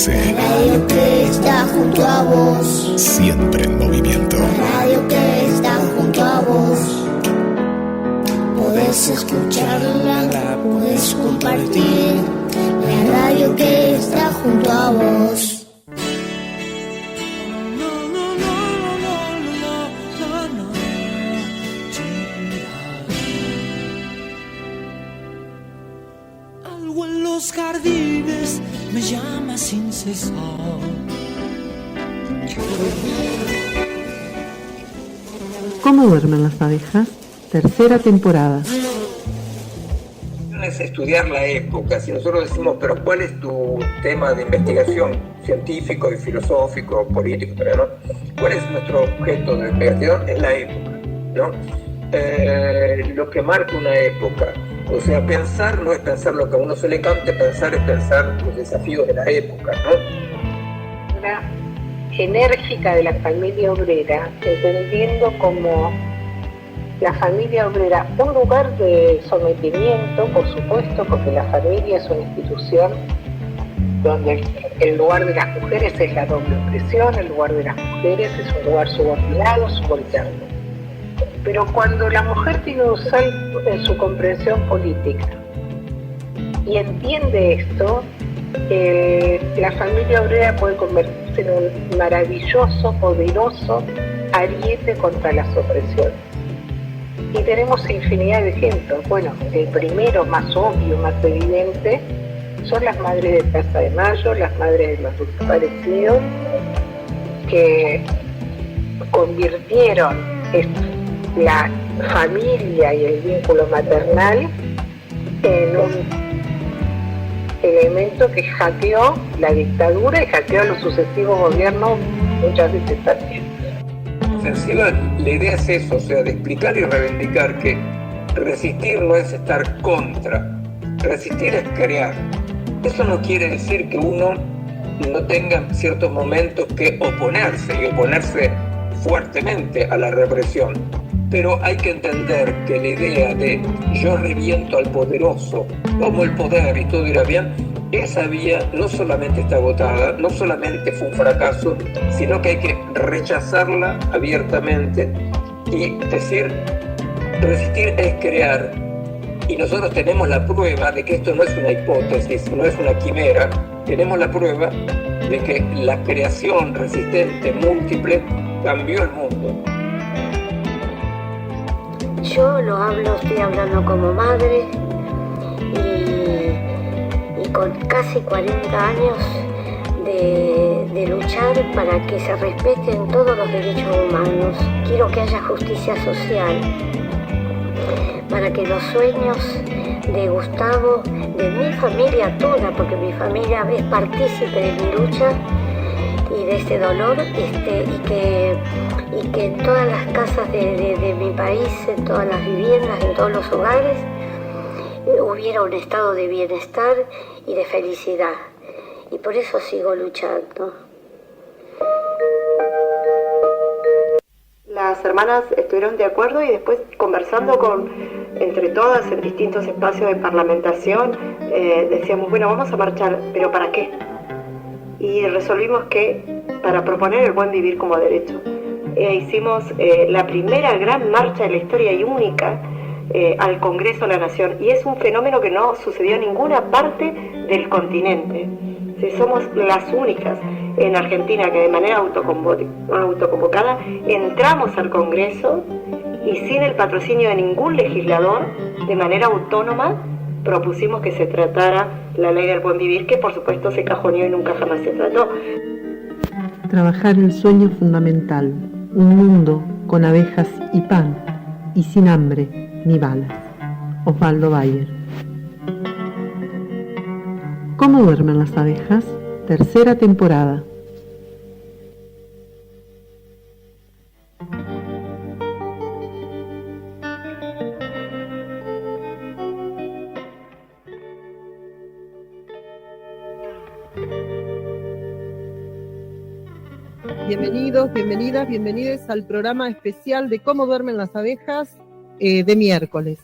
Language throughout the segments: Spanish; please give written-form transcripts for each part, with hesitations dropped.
crece. La radio que está junto a vos. Siempre en movimiento. La radio que está junto a vos. Podés escucharla, podés compartir. La radio que está junto a vos. Algo en los jardines me llama sin cesar. ¿Cómo duermen las abejas? Tercera temporada. Es estudiar la época. Si nosotros decimos, pero ¿cuál es tu tema de investigación científico y filosófico, político, ¿no? ¿Cuál es nuestro objeto de investigación? Es la época, ¿no? Lo que marca una época. O sea, pensar no es pensar lo que a uno se le cante, pensar es pensar los desafíos de la época, ¿no? Una enérgica de la familia obrera, entendiendo como la familia obrera un lugar de sometimiento, por supuesto, porque la familia es una institución donde el lugar de las mujeres es la doble opresión, el lugar de las mujeres es un lugar subordinado, subalterno. Pero cuando la mujer tiene un salto en su comprensión política y entiende esto, la familia obrera puede convertirse en un maravilloso, poderoso ariete contra las opresiones. Y tenemos infinidad de ejemplos. Bueno, el primero, más obvio, más evidente, son las madres de Plaza de Mayo, las madres de los desaparecidos, que convirtieron la familia y el vínculo maternal en un elemento que hackeó la dictadura y hackeó a los sucesivos gobiernos muchas veces también. La idea es eso, o sea, de explicar y reivindicar que resistir no es estar contra, resistir es crear. Eso no quiere decir que uno no tenga en ciertos momentos que oponerse y oponerse fuertemente a la represión, pero hay que entender que la idea de yo reviento al poderoso, tomo el poder y todo irá bien, esa vía no solamente está agotada, no solamente fue un fracaso, sino que hay que rechazarla abiertamente y decir, resistir es crear. Y nosotros tenemos la prueba de que esto no es una hipótesis, no es una quimera, tenemos la prueba de que la creación resistente, múltiple, cambió el mundo. Yo estoy hablando como madre y con casi 40 años de luchar para que se respeten todos los derechos humanos. Quiero que haya justicia social, para que los sueños de Gustavo, de mi familia toda, porque mi familia es partícipe de mi lucha y de este dolor, y que en todas las casas de mi país, en todas las viviendas, en todos los hogares, hubiera un estado de bienestar y de felicidad. Y por eso sigo luchando. Las hermanas estuvieron de acuerdo y después conversando entre todas en distintos espacios de parlamentación, decíamos, bueno, vamos a marchar, ¿pero para qué? Y resolvimos que para proponer el buen vivir como derecho. Hicimos la primera gran marcha de la historia y única al Congreso de la Nación, y es un fenómeno que no sucedió en ninguna parte del continente. Somos las únicas en Argentina que de manera autoconvocada entramos al Congreso y sin el patrocinio de ningún legislador, de manera autónoma, propusimos que se tratara la ley del buen vivir, que por supuesto se cajoneó y nunca jamás se trató. Trabajar el sueño fundamental, un mundo con abejas y pan, y sin hambre ni balas. Osvaldo Bayer. ¿Cómo duermen las abejas? Tercera temporada. Bienvenidos, bienvenidas, bienvenidos al programa especial de Cómo duermen las abejas de miércoles.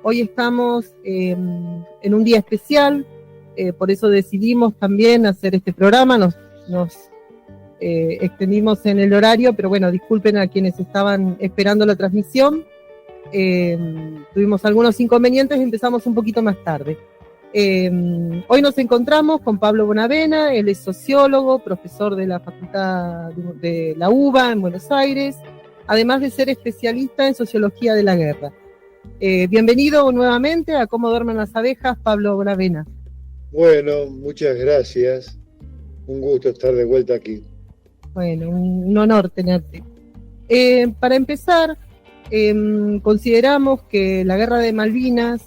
Hoy estamos en un día especial por eso decidimos también hacer este programa, nos extendimos en el horario, pero bueno, disculpen a quienes estaban esperando la transmisión. Tuvimos algunos inconvenientes y empezamos un poquito más tarde. Hoy nos encontramos con Pablo Bonavena. Él es sociólogo, profesor de la Facultad de la UBA en Buenos Aires, además de ser especialista en sociología de la guerra. Bienvenido nuevamente a Cómo duermen las abejas, Pablo Bonavena. Bueno, muchas gracias. Un gusto estar de vuelta aquí. Bueno, un honor tenerte. Para empezar, consideramos que la Guerra de Malvinas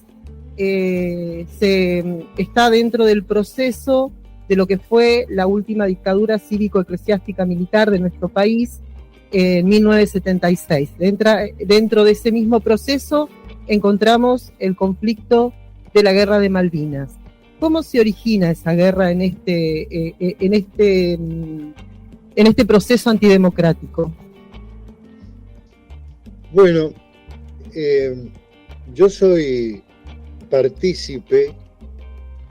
está dentro del proceso de lo que fue la última dictadura cívico-eclesiástica militar de nuestro país en 1976. Dentro de ese mismo proceso encontramos el conflicto de la Guerra de Malvinas. ¿Cómo se origina esa guerra en este proceso antidemocrático? Bueno, yo soy partícipe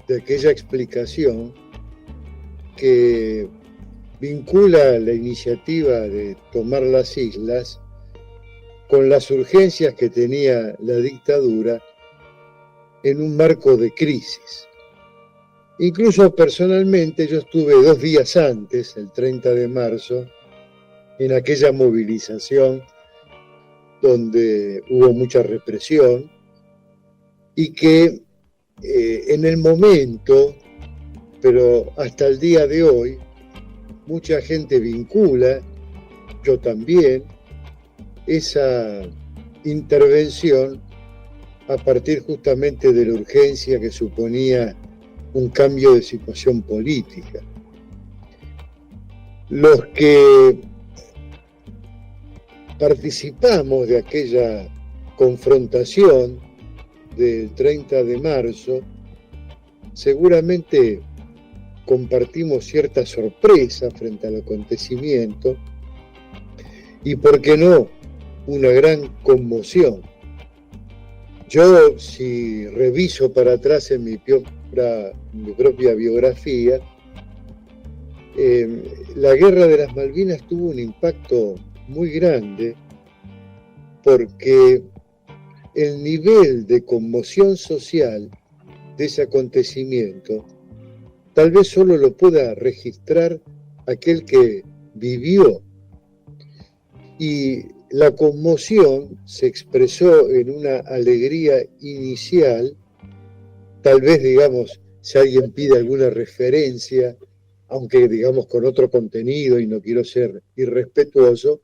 de aquella explicación que vincula la iniciativa de tomar las islas con las urgencias que tenía la dictadura en un marco de crisis. Incluso personalmente yo estuve 2 días antes, el 30 de marzo, en aquella movilización donde hubo mucha represión y que en el momento, pero hasta el día de hoy, mucha gente vincula, yo también, esa intervención a partir justamente de la urgencia que suponía un cambio de situación política. Los que participamos de aquella confrontación del 30 de marzo, seguramente compartimos cierta sorpresa frente al acontecimiento y, por qué no, una gran conmoción. Yo, si reviso para atrás en mi propia biografía, la Guerra de las Malvinas tuvo un impacto muy grande porque el nivel de conmoción social de ese acontecimiento tal vez solo lo pueda registrar aquel que vivió. Y la conmoción se expresó en una alegría inicial, tal vez, digamos, si alguien pide alguna referencia, aunque digamos con otro contenido y no quiero ser irrespetuoso,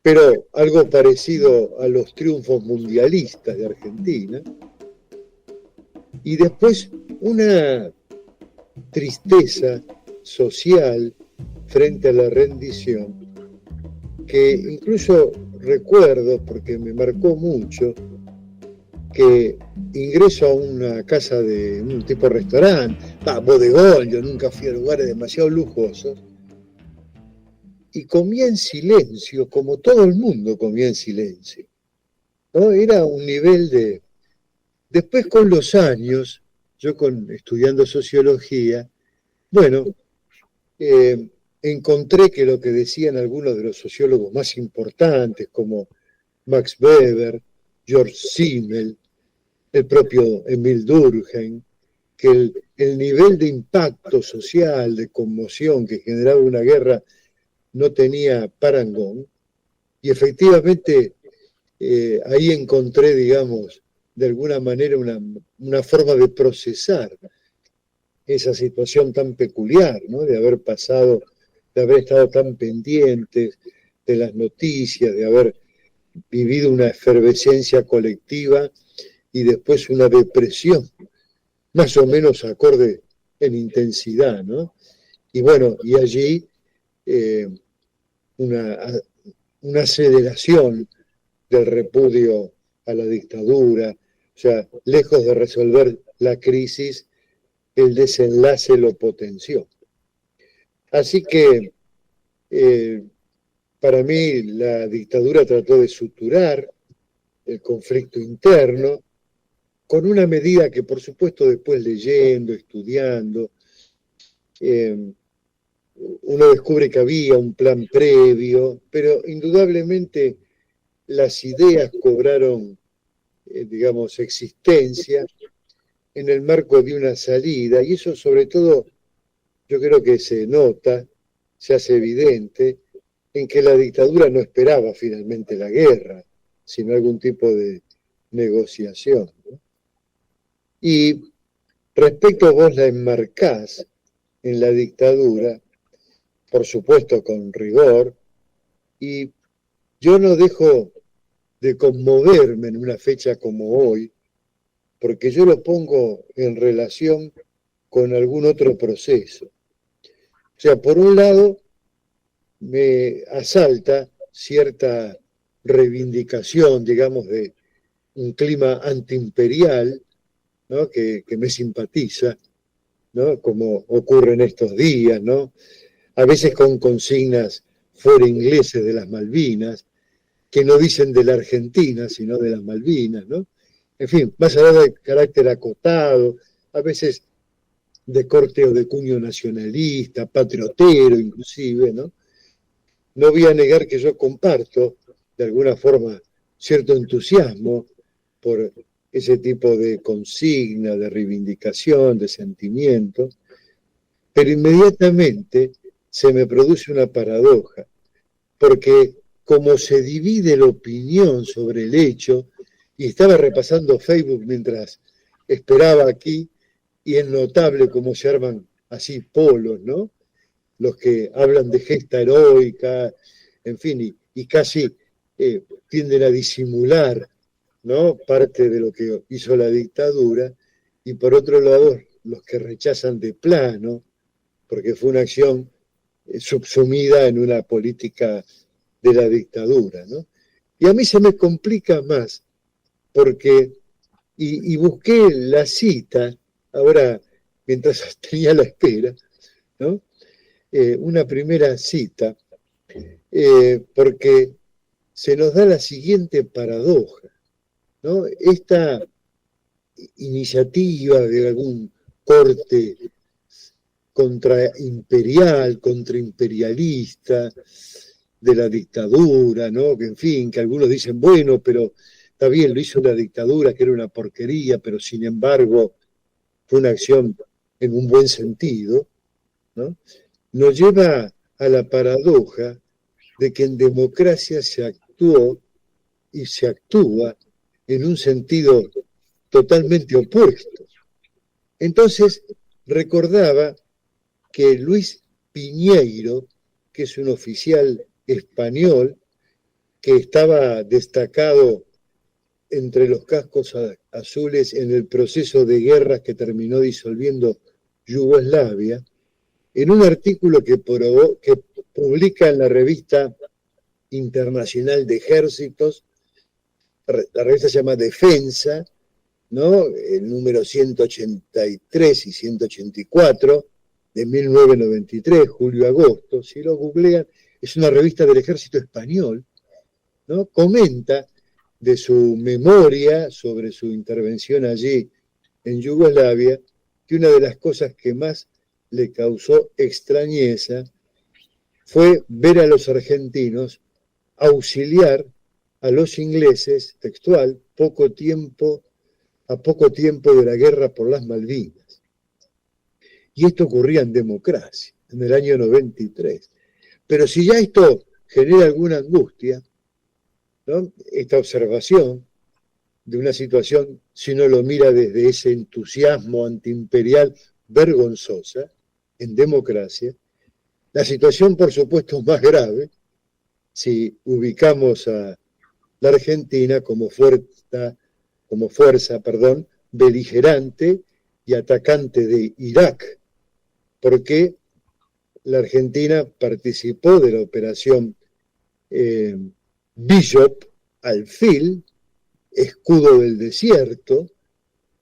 pero algo parecido a los triunfos mundialistas de Argentina, y después una tristeza social frente a la rendición, que incluso recuerdo, porque me marcó mucho, que ingreso a una casa de un tipo de restaurante, bodegón, yo nunca fui a lugares demasiado lujosos, y comía en silencio, como todo el mundo comía en silencio, ¿no? Era un nivel de... Después, con los años, yo estudiando sociología, bueno, encontré que lo que decían algunos de los sociólogos más importantes, como Max Weber, George Simmel, el propio Emil Durkheim, que el nivel de impacto social, de conmoción que generaba una guerra no tenía parangón, y efectivamente ahí encontré, digamos, de alguna manera una forma de procesar esa situación tan peculiar, ¿no? De haber pasado, de haber estado tan pendientes de las noticias, de haber vivido una efervescencia colectiva y después una depresión, más o menos acorde en intensidad, ¿no? Y bueno, y allí una aceleración del repudio a la dictadura, o sea, lejos de resolver la crisis, el desenlace lo potenció. Así que para mí la dictadura trató de suturar el conflicto interno, con una medida que por supuesto después leyendo, estudiando, uno descubre que había un plan previo, pero indudablemente las ideas cobraron, digamos, existencia en el marco de una salida, y eso sobre todo yo creo que se nota, se hace evidente, en que la dictadura no esperaba finalmente la guerra, sino algún tipo de negociación, ¿no? Y respecto a vos la enmarcás en la dictadura, por supuesto con rigor, y yo no dejo de conmoverme en una fecha como hoy, porque yo lo pongo en relación con algún otro proceso. O sea, por un lado, me asalta cierta reivindicación, digamos, de un clima antiimperial, ¿no? que me simpatiza, ¿no? Como ocurre en estos días, ¿no? A veces con consignas fuera ingleses de las Malvinas, que no dicen de la Argentina, sino de las Malvinas, ¿no? En fin, más allá de carácter acotado, a veces de corte o de cuño nacionalista, patriotero inclusive, ¿no? No voy a negar que yo comparto, de alguna forma, cierto entusiasmo por ese tipo de consigna, de reivindicación, de sentimiento, pero inmediatamente se me produce una paradoja, porque como se divide la opinión sobre el hecho, y estaba repasando Facebook mientras esperaba aquí, y es notable cómo se arman así polos, ¿no? Los que hablan de gesta heroica, en fin, y casi tienden a disimular, ¿no? Parte de lo que hizo la dictadura, y por otro lado, los que rechazan de plano, porque fue una acción subsumida en una política de la dictadura, ¿no? Y a mí se me complica más, porque, y busqué la cita, ahora, mientras tenía la espera, ¿no? Una primera cita, porque se nos da la siguiente paradoja, ¿no? Esta iniciativa de algún corte contraimperialista, de la dictadura, ¿no? Que en fin, que algunos dicen, bueno, pero está bien, lo hizo la dictadura, que era una porquería, pero sin embargo fue una acción en un buen sentido, ¿no? Nos lleva a la paradoja de que en democracia se actuó y se actúa en un sentido totalmente opuesto. Entonces, recordaba que Luis Piñeiro, que es un oficial español que estaba destacado entre los cascos azules en el proceso de guerras que terminó disolviendo Yugoslavia, en un artículo que publica en la revista internacional de ejércitos, la revista se llama Defensa, ¿no? El número 183 y 184 de 1993, julio-agosto, si lo googlean, es una revista del ejército español, ¿no? Comenta de su memoria sobre su intervención allí en Yugoslavia, que una de las cosas que más le causó extrañeza fue ver a los argentinos auxiliar a los ingleses, textual, a poco tiempo de la guerra por las Malvinas. Y esto ocurría en democracia, en el año 93. Pero si ya esto genera alguna angustia, ¿no? Esta observación de una situación, si uno lo mira desde ese entusiasmo antiimperial vergonzosa, en democracia, la situación por supuesto es más grave si ubicamos a la Argentina como fuerza beligerante y atacante de Irak, porque la Argentina participó de la operación Bishop Alfil, escudo del desierto,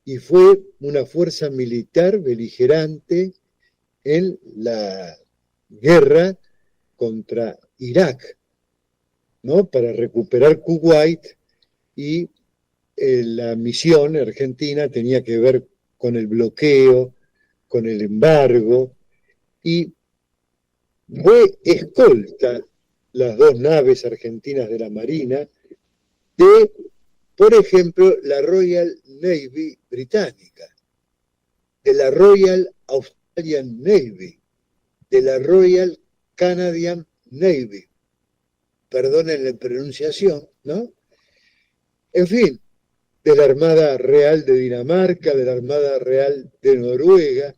y fue una fuerza militar beligerante en la guerra contra Irak, ¿no? Para recuperar Kuwait y la misión argentina tenía que ver con el bloqueo, con el embargo, y fue escolta las 2 naves argentinas de la Marina de, por ejemplo, la Royal Navy británica, de la Royal Australian Navy, de la Royal Canadian Navy, perdonen la pronunciación, ¿no? En fin, de la Armada Real de Dinamarca, de la Armada Real de Noruega.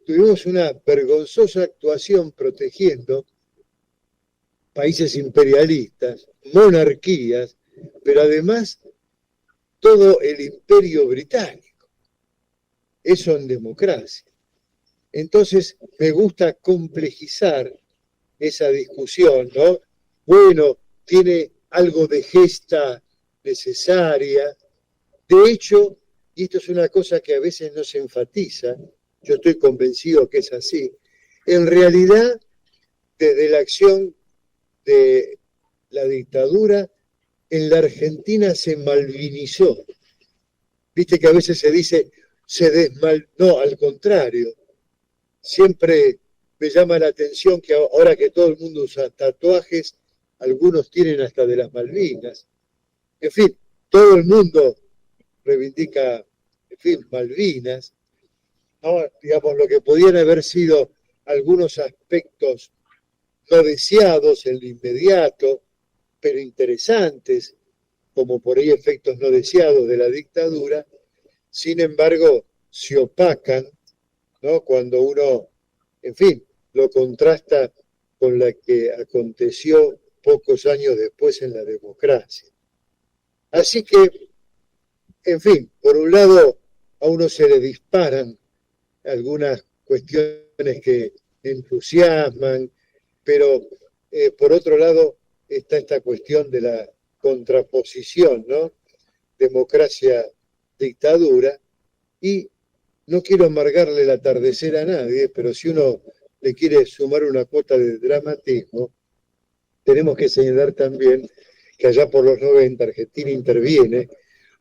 Tuvimos una vergonzosa actuación protegiendo países imperialistas, monarquías, pero además todo el imperio británico. Eso en democracia. Entonces me gusta complejizar esa discusión, ¿no? Bueno, tiene algo de gesta necesaria. De hecho, y esto es una cosa que a veces no se enfatiza, yo estoy convencido que es así, en realidad, desde la acción de la dictadura, en la Argentina se malvinizó. Viste que a veces se dice, no, al contrario. Siempre me llama la atención que ahora que todo el mundo usa tatuajes, algunos tienen hasta de las Malvinas. En fin, todo el mundo reivindica, en fin, Malvinas. ¿No? Digamos, lo que podían haber sido algunos aspectos no deseados en lo inmediato, pero interesantes, como por ahí efectos no deseados de la dictadura, sin embargo, se opacan, ¿no? Cuando uno, en fin, lo contrasta con la que aconteció pocos años después en la democracia. Así que, en fin, por un lado, a uno se le disparan algunas cuestiones que entusiasman, pero por otro lado está esta cuestión de la contraposición, ¿no? Democracia-dictadura, y no quiero amargarle el atardecer a nadie, pero si uno le quiere sumar una cuota de dramatismo, tenemos que señalar también que allá por los 90 Argentina interviene,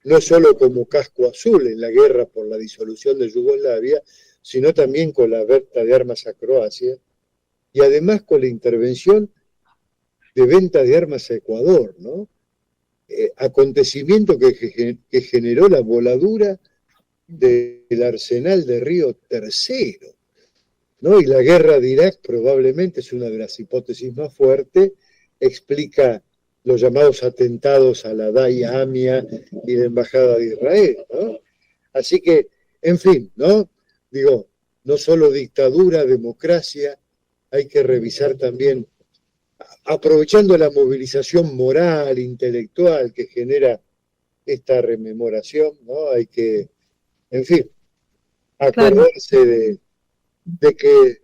no solo como casco azul en la guerra por la disolución de Yugoslavia, sino también con la venta de armas a Croacia, y además con la intervención de venta de armas a Ecuador, ¿no? Acontecimiento que generó la voladura del arsenal de Río Tercero, ¿no? Y la guerra de Irak probablemente es una de las hipótesis más fuertes, explica los llamados atentados a la DAIA, AMIA y la Embajada de Israel, ¿no? Así que, en fin, ¿no? Digo, no solo dictadura, democracia, hay que revisar también, aprovechando la movilización moral, intelectual que genera esta rememoración, ¿no? Hay que, en fin, acordarse de que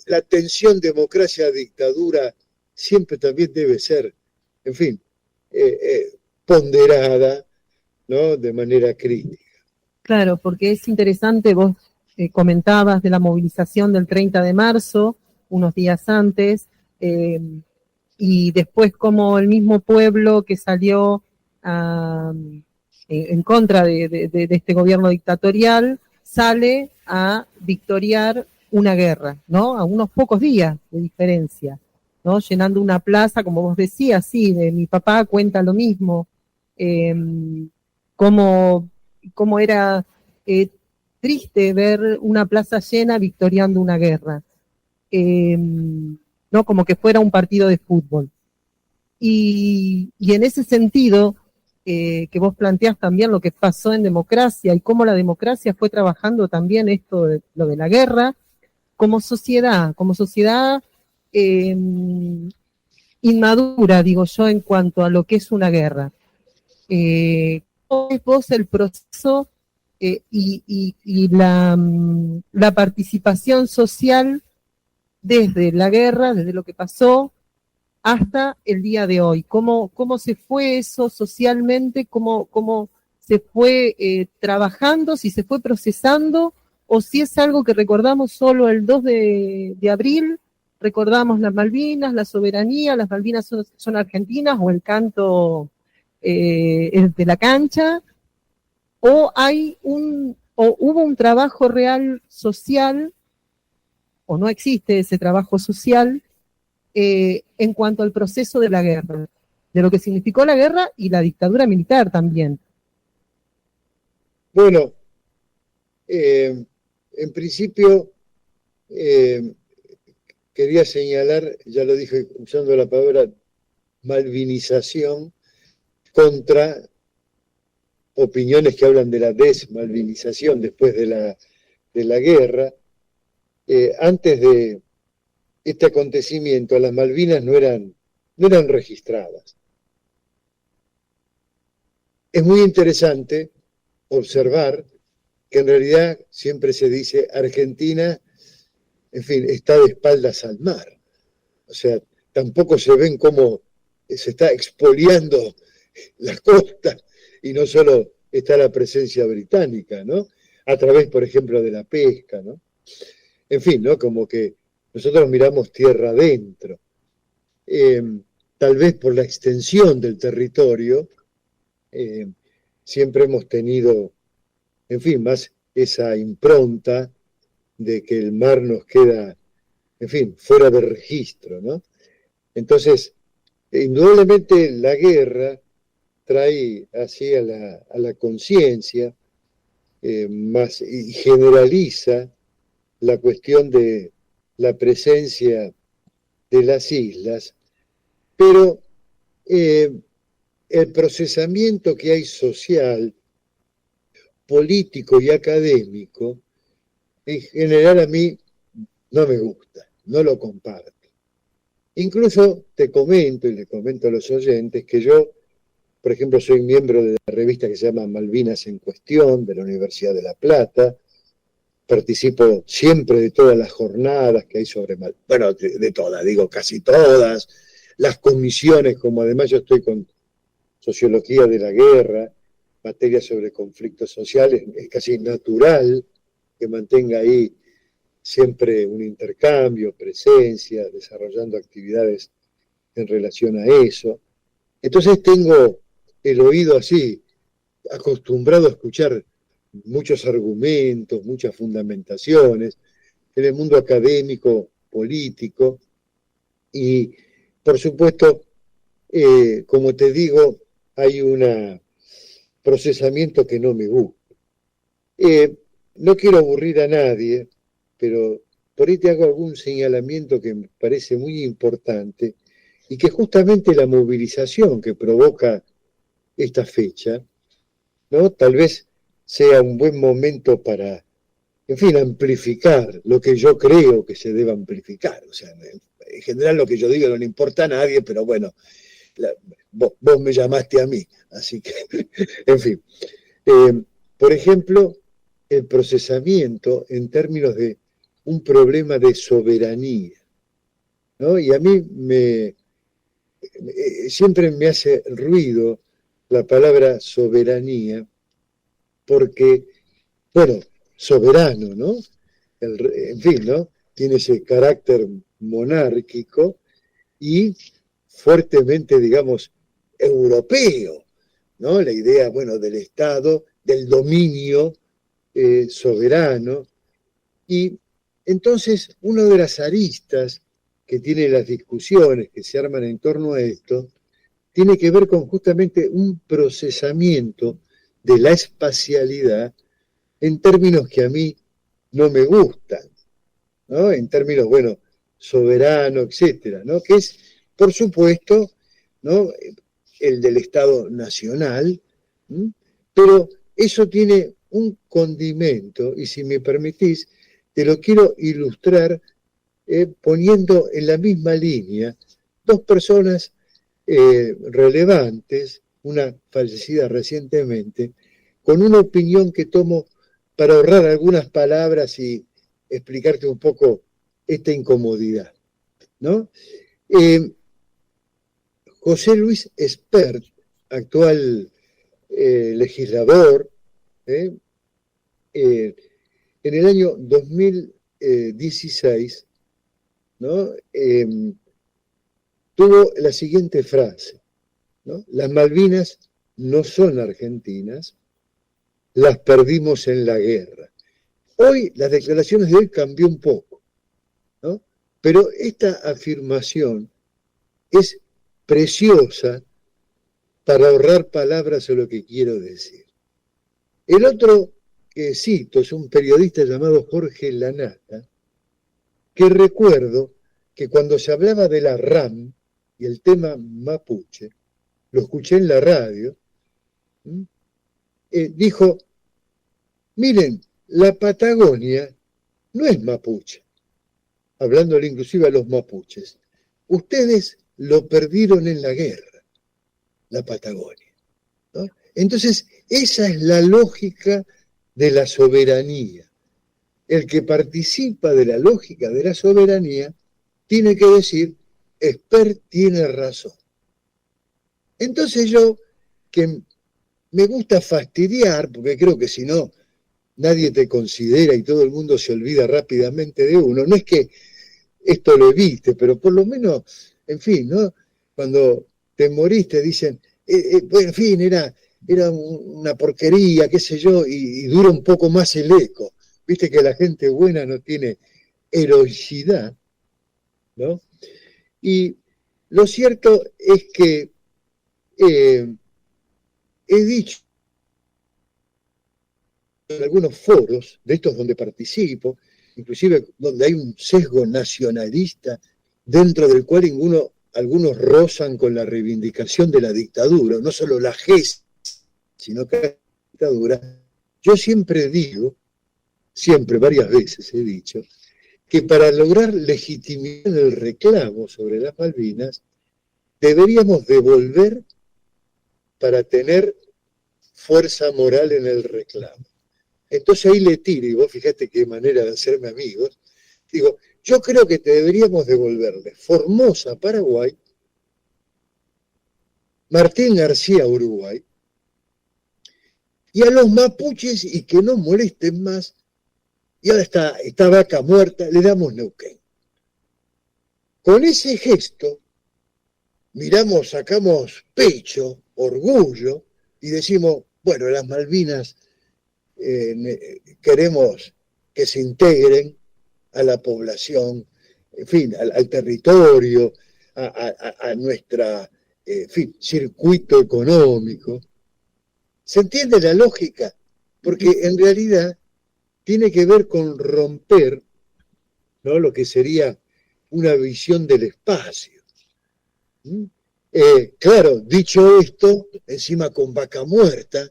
la tensión democracia-dictadura siempre también debe ser, en fin, ponderada, ¿no? De manera crítica. Claro, porque es interesante, vos comentabas de la movilización del 30 de marzo, unos días antes, y después como el mismo pueblo que salió en contra de este gobierno dictatorial, sale a victoriar una guerra, ¿no? A unos pocos días de diferencia, ¿no? Llenando una plaza, como vos decías, sí, de mi papá cuenta lo mismo, cómo era triste ver una plaza llena victoriando una guerra, ¿no? Como que fuera un partido de fútbol. Y en ese sentido, que vos planteás también lo que pasó en democracia y cómo la democracia fue trabajando también esto de lo de la guerra, como sociedad inmadura, digo yo, en cuanto a lo que es una guerra. ¿Cómo ves vos el proceso y la participación social desde la guerra, desde lo que pasó, hasta el día de hoy? ¿Cómo se fue eso socialmente? ¿Cómo se fue trabajando? ¿Si se fue procesando? ¿O si es algo que recordamos solo el 2 de abril? ¿Recordamos las Malvinas, la soberanía, las Malvinas son argentinas, o el canto de la cancha, o hubo un trabajo real social, o no existe ese trabajo social en cuanto al proceso de la guerra, de lo que significó la guerra y la dictadura militar también. Bueno, en principio quería señalar, ya lo dije usando la palabra malvinización, contra opiniones que hablan de la desmalvinización después de la guerra. Antes de este acontecimiento, las Malvinas no eran registradas. Es muy interesante observar que en realidad siempre se dice Argentina, en fin, está de espaldas al mar. O sea, tampoco se ven cómo se está expoliando la costa y no solo está la presencia británica, ¿no? A través, por ejemplo, de la pesca, ¿no? En fin, ¿no? Como que nosotros miramos tierra adentro. Tal vez por la extensión del territorio, siempre hemos tenido, en fin, más esa impronta de que el mar nos queda, en fin, fuera de registro, ¿no? Entonces, indudablemente la guerra trae así a la conciencia más y generaliza la cuestión de la presencia de las islas, pero el procesamiento que hay social, político y académico, en general a mí no me gusta, no lo comparto. Incluso te comento, y le comento a los oyentes, que yo, por ejemplo, soy miembro de la revista que se llama Malvinas en Cuestión, de la Universidad de La Plata. Participo siempre de todas las jornadas que hay sobre Malvinas, bueno, de todas, digo casi todas, las comisiones, como además yo estoy con Sociología de la Guerra, materia sobre conflictos sociales, es casi natural que mantenga ahí siempre un intercambio, presencia, desarrollando actividades en relación a eso. Entonces tengo el oído así, acostumbrado a escuchar muchos argumentos, muchas fundamentaciones en el mundo académico, político, y por supuesto, como te digo, hay un procesamiento que no me gusta. No quiero aburrir a nadie, pero por ahí te hago algún señalamiento que me parece muy importante y que justamente la movilización que provoca esta fecha, ¿no? Tal vez sea un buen momento para, en fin, amplificar lo que yo creo que se debe amplificar. O sea, en general lo que yo digo no le importa a nadie, pero bueno, vos me llamaste a mí, así que, en fin. Por ejemplo, el procesamiento en términos de un problema de soberanía, ¿no? Y a mí siempre me hace ruido la palabra soberanía, porque, bueno, soberano, ¿no? En fin, ¿no? Tiene ese carácter monárquico y fuertemente, digamos, europeo, ¿no? La idea, bueno, del Estado, del dominio soberano. Y entonces, una de las aristas que tienen las discusiones que se arman en torno a esto, tiene que ver con justamente un procesamiento de la espacialidad en términos que a mí no me gustan, ¿no? En términos, bueno, soberano, etcétera, ¿no? Que es, por supuesto, ¿no? El del Estado Nacional, ¿sí? Pero eso tiene un condimento, y si me permitís, te lo quiero ilustrar poniendo en la misma línea dos personas relevantes, una fallecida recientemente, con una opinión que tomo para ahorrar algunas palabras y explicarte un poco esta incomodidad, ¿no? José Luis Espert, actual legislador, en el año 2016, ¿no? Tuvo la siguiente frase, ¿no? Las Malvinas no son argentinas, las perdimos en la guerra. Hoy, las declaraciones de hoy cambió un poco, ¿no? Pero esta afirmación es preciosa para ahorrar palabras a lo que quiero decir. El otro que cito es un periodista llamado Jorge Lanata, que recuerdo que cuando se hablaba de la RAM y el tema mapuche, lo escuché en la radio, dijo, miren, la Patagonia no es mapuche, hablándole inclusive a los mapuches. Ustedes lo perdieron en la guerra, la Patagonia, ¿no? Entonces, esa es la lógica de la soberanía. El que participa de la lógica de la soberanía tiene que decir, Esper tiene razón. Entonces yo, que me gusta fastidiar, porque creo que si no, nadie te considera y todo el mundo se olvida rápidamente de uno. No es que esto lo evite, pero por lo menos, en fin, ¿no? Cuando te moriste dicen, en fin, era una porquería, qué sé yo, y dura un poco más el eco. Viste que la gente buena no tiene heroicidad, ¿no? Y lo cierto es que he dicho en algunos foros, de estos donde participo, inclusive donde hay un sesgo nacionalista, dentro del cual algunos rozan con la reivindicación de la dictadura, no solo la gesta, sino que la dictadura. Yo siempre digo, varias veces he dicho, que para lograr legitimidad el reclamo sobre las Malvinas, deberíamos devolver para tener fuerza moral en el reclamo. Entonces ahí le tiro, y vos fíjate qué manera de hacerme amigos, digo, yo creo que te deberíamos devolverle Formosa a Paraguay, Martín García a Uruguay, y a los mapuches, y que no molesten más, y ahora está Vaca Muerta, le damos Neuquén. Con ese gesto, miramos, sacamos pecho, orgullo, y decimos, bueno, las Malvinas queremos que se integren a la población, en fin, al territorio, a nuestra, en fin, circuito económico. ¿Se entiende la lógica? Porque en realidad tiene que ver con romper, ¿no?, lo que sería una visión del espacio. Claro, dicho esto, encima con Vaca Muerta,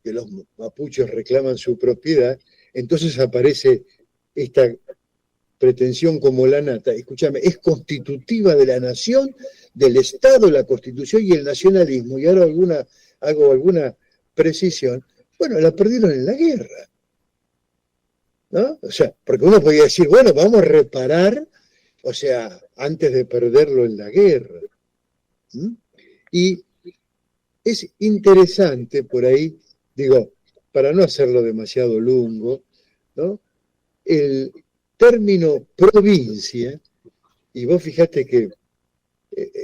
que los mapuches reclaman su propiedad, entonces aparece esta pretensión como la nata. Escúchame, es constitutiva de la nación, del Estado, la Constitución y el nacionalismo. Y ahora hago alguna precisión. Bueno, la perdieron en la guerra, ¿no? O sea, porque uno podía decir, bueno, vamos a reparar, o sea, antes de perderlo en la guerra. Y es interesante por ahí, digo, para no hacerlo demasiado lungo, ¿no?, el término provincia, y vos fijate que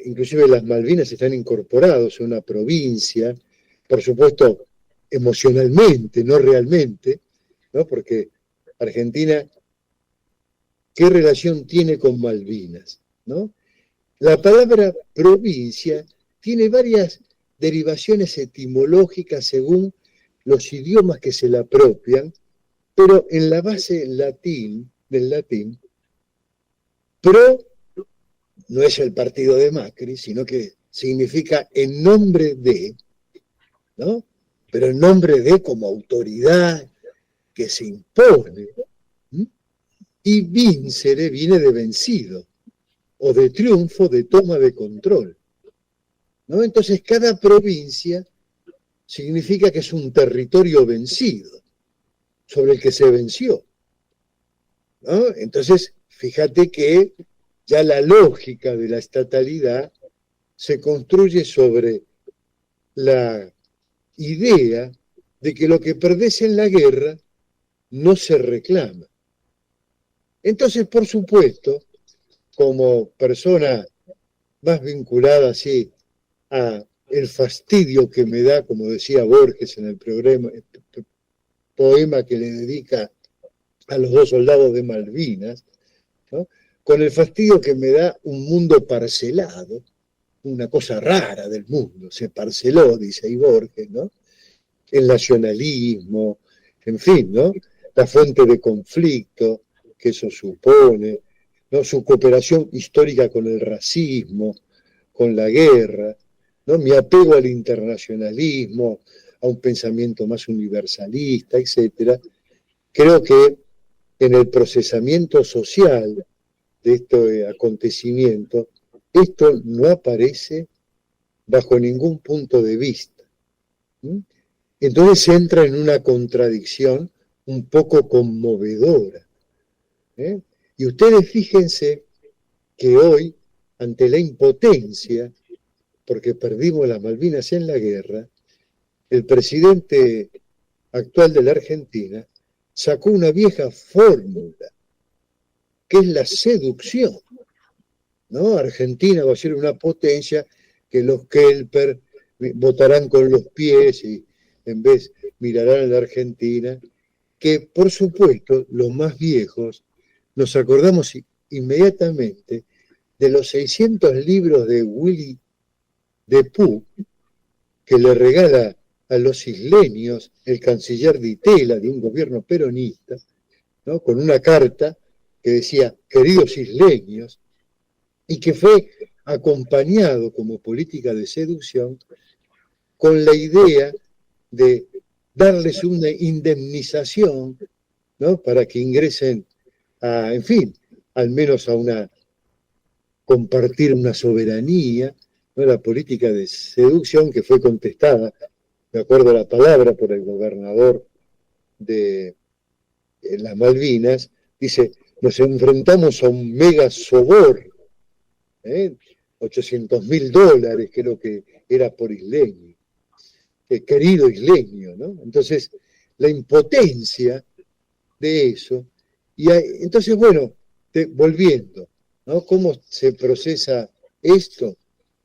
inclusive las Malvinas están incorporados a una provincia, por supuesto emocionalmente, no realmente, ¿no?, porque Argentina, ¿qué relación tiene con Malvinas?, ¿no? La palabra provincia tiene varias derivaciones etimológicas según los idiomas que se la apropian, pero en la base del latín, pro no es el partido de Macri, sino que significa en nombre de, ¿no? Pero en nombre de como autoridad que se impone. Y vincere viene de vencido, o de triunfo, de toma de control, ¿no? Entonces cada provincia significa que es un territorio vencido, sobre el que se venció, ¿no? Entonces, fíjate que ya la lógica de la estatalidad se construye sobre la idea de que lo que perdés en la guerra no se reclama. Entonces, por supuesto, como persona más vinculada así a el fastidio que me da, como decía Borges en el poema que le dedica a los 2 soldados de Malvinas, ¿no? Con el fastidio que me da un mundo parcelado, una cosa rara del mundo, se parceló, dice ahí Borges, ¿no? El nacionalismo, en fin, ¿no? La fuente de conflicto que eso supone, ¿no? Su cooperación histórica con el racismo, con la guerra, ¿no? Mi apego al internacionalismo, a un pensamiento más universalista, etcétera. Creo que en el procesamiento social de este acontecimiento, esto no aparece bajo ningún punto de vista. Entonces entra en una contradicción un poco conmovedora. Y ustedes fíjense que hoy, ante la impotencia, porque perdimos las Malvinas en la guerra, el presidente actual de la Argentina sacó una vieja fórmula, que es la seducción, ¿no? Argentina va a ser una potencia que los Kelper votarán con los pies y en vez mirarán a la Argentina, que por supuesto los más viejos nos acordamos inmediatamente de los 600 libros de Willy de Pooh que le regala a los isleños el canciller Di Tella de un gobierno peronista, ¿no? Con una carta que decía, queridos isleños, y que fue acompañado como política de seducción con la idea de darles una indemnización, ¿no? Para que ingresen a, en fin, al menos a compartir una soberanía, ¿no? La política de seducción que fue contestada, de acuerdo a la palabra, por el gobernador de las Malvinas, dice, nos enfrentamos a un mega soborno, $800.000, creo que era por isleño, querido isleño, ¿no? Entonces, la impotencia de eso, y entonces, bueno, volviendo, ¿no? ¿Cómo se procesa esto?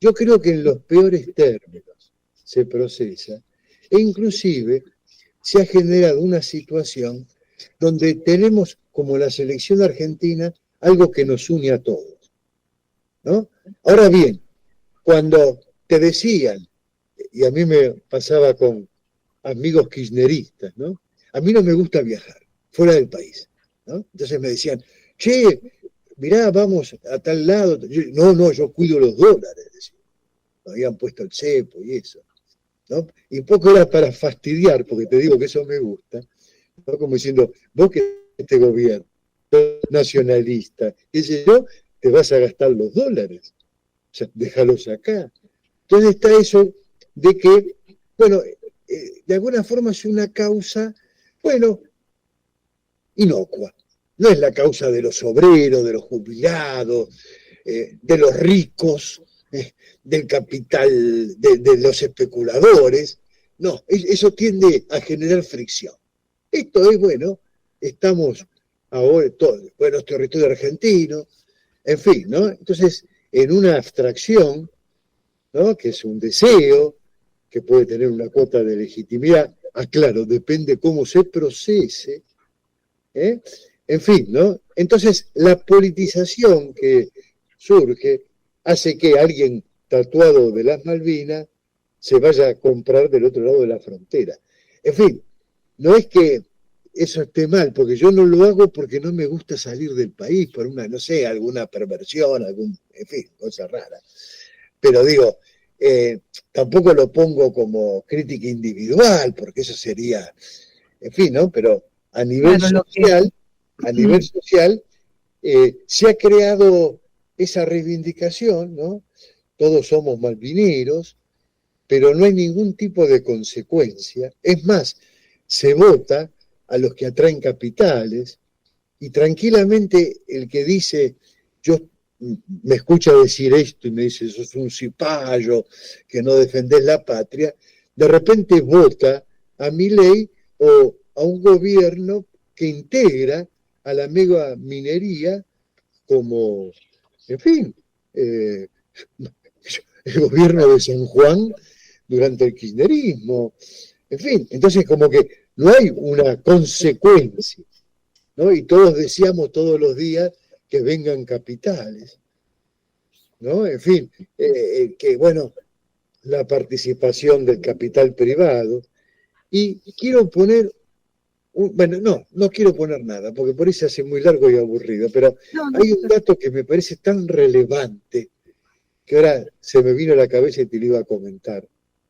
Yo creo que en los peores términos se procesa, e inclusive se ha generado una situación donde tenemos, como la selección argentina, algo que nos une a todos, ¿no? Ahora bien, cuando te decían, y a mí me pasaba con amigos kirchneristas, ¿no? A mí no me gusta viajar, fuera del país, ¿no? Entonces me decían, che, mirá, vamos a tal lado. Yo cuido los dólares, decían. Me habían puesto el cepo y eso, ¿no? Y un poco era para fastidiar, porque te digo que eso me gusta, ¿no? Como diciendo, vos que este gobierno nacionalista, qué sé yo, te vas a gastar los dólares, o sea, déjalos acá. Entonces está eso de que, bueno, de alguna forma es una causa, bueno, inocua. No es la causa de los obreros, de los jubilados, de los ricos, del capital, de los especuladores. No, eso tiende a generar fricción. Esto es, bueno, estamos ahora, buenos territorios argentinos, en fin, ¿no? Entonces, en una abstracción, ¿no? Que es un deseo, que puede tener una cuota de legitimidad, claro, depende cómo se procese, en fin, ¿no? Entonces, la politización que surge hace que alguien tatuado de las Malvinas se vaya a comprar del otro lado de la frontera. En fin, no es que eso esté mal, porque yo no lo hago porque no me gusta salir del país, por una, no sé, alguna perversión, en fin, cosa rara. Pero digo, tampoco lo pongo como crítica individual, porque eso sería, en fin, ¿no? Pero a nivel social, se ha creado esa reivindicación, ¿no? Todos somos malvineros, pero no hay ningún tipo de consecuencia. Es más, se vota a los que atraen capitales, y tranquilamente el que dice, me escucha decir esto y me dice, sos un cipayo, que no defendés la patria, de repente vota a Milei o a un gobierno que integra a la mega minería como, en fin, el gobierno de San Juan durante el kirchnerismo, en fin, entonces como que no hay una consecuencia, ¿no? Y todos deseamos todos los días que vengan capitales, ¿no? En fin, que bueno, la participación del capital privado. Y quiero poner, bueno, no quiero poner nada, porque por ahí se hace muy largo y aburrido, pero hay un dato que me parece tan relevante que ahora se me vino a la cabeza y te lo iba a comentar,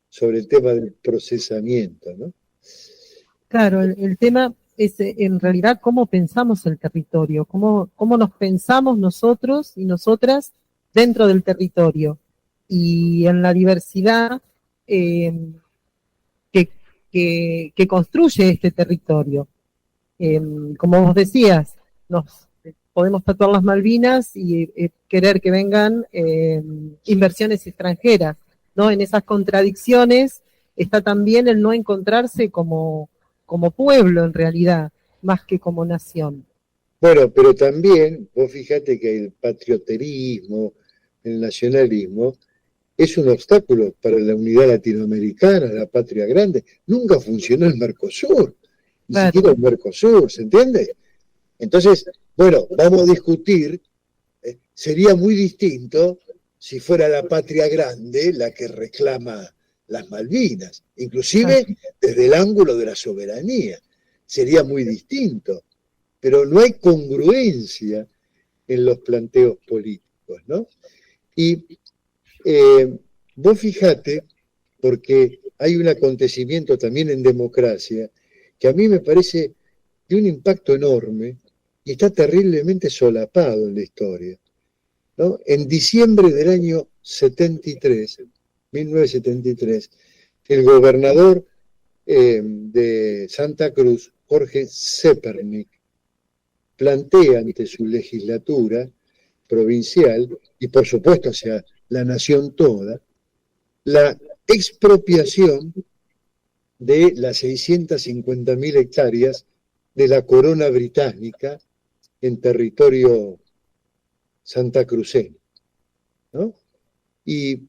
sobre el tema del procesamiento, ¿no? Claro, el tema es en realidad cómo pensamos el territorio, cómo nos pensamos nosotros y nosotras dentro del territorio y en la diversidad que construye este territorio. Como vos decías, nos podemos tatuar las Malvinas y querer que vengan inversiones extranjeras, ¿no? En esas contradicciones está también el no encontrarse como pueblo en realidad, más que como nación. Bueno, pero también, vos fíjate que el patrioterismo, el nacionalismo, es un obstáculo para la unidad latinoamericana, la patria grande. Nunca funcionó el Mercosur, ni siquiera el Mercosur, ¿se entiende? Entonces, bueno, vamos a discutir, sería muy distinto si fuera la patria grande la que reclama las Malvinas, inclusive desde el ángulo de la soberanía, sería muy distinto, pero no hay congruencia en los planteos políticos, ¿no? Y vos fijate, porque hay un acontecimiento también en democracia que a mí me parece de un impacto enorme y está terriblemente solapado en la historia, ¿no? En diciembre del año 1973, el gobernador de Santa Cruz, Jorge Zepernik, plantea ante su legislatura provincial, y por supuesto hacia la nación toda, la expropiación de las 650.000 hectáreas de la corona británica en territorio santacruceño, ¿no? Y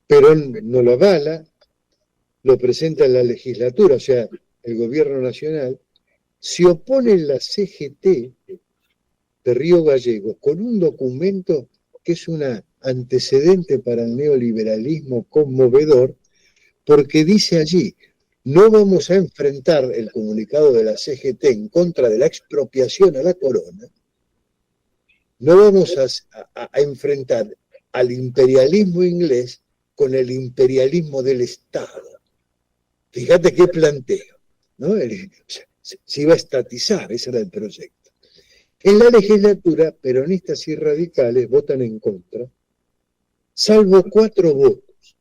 Perón no lo avala, lo presenta en la legislatura, o sea, el gobierno nacional, se opone en la CGT de Río Gallegos con un documento que es un antecedente para el neoliberalismo conmovedor, porque dice allí, no vamos a enfrentar el comunicado de la CGT en contra de la expropiación a la corona, no vamos a enfrentar al imperialismo inglés con el imperialismo del Estado. Fíjate qué planteo, ¿no? Se iba a estatizar, ese era el proyecto. En la legislatura, peronistas y radicales votan en contra, salvo 4 votos,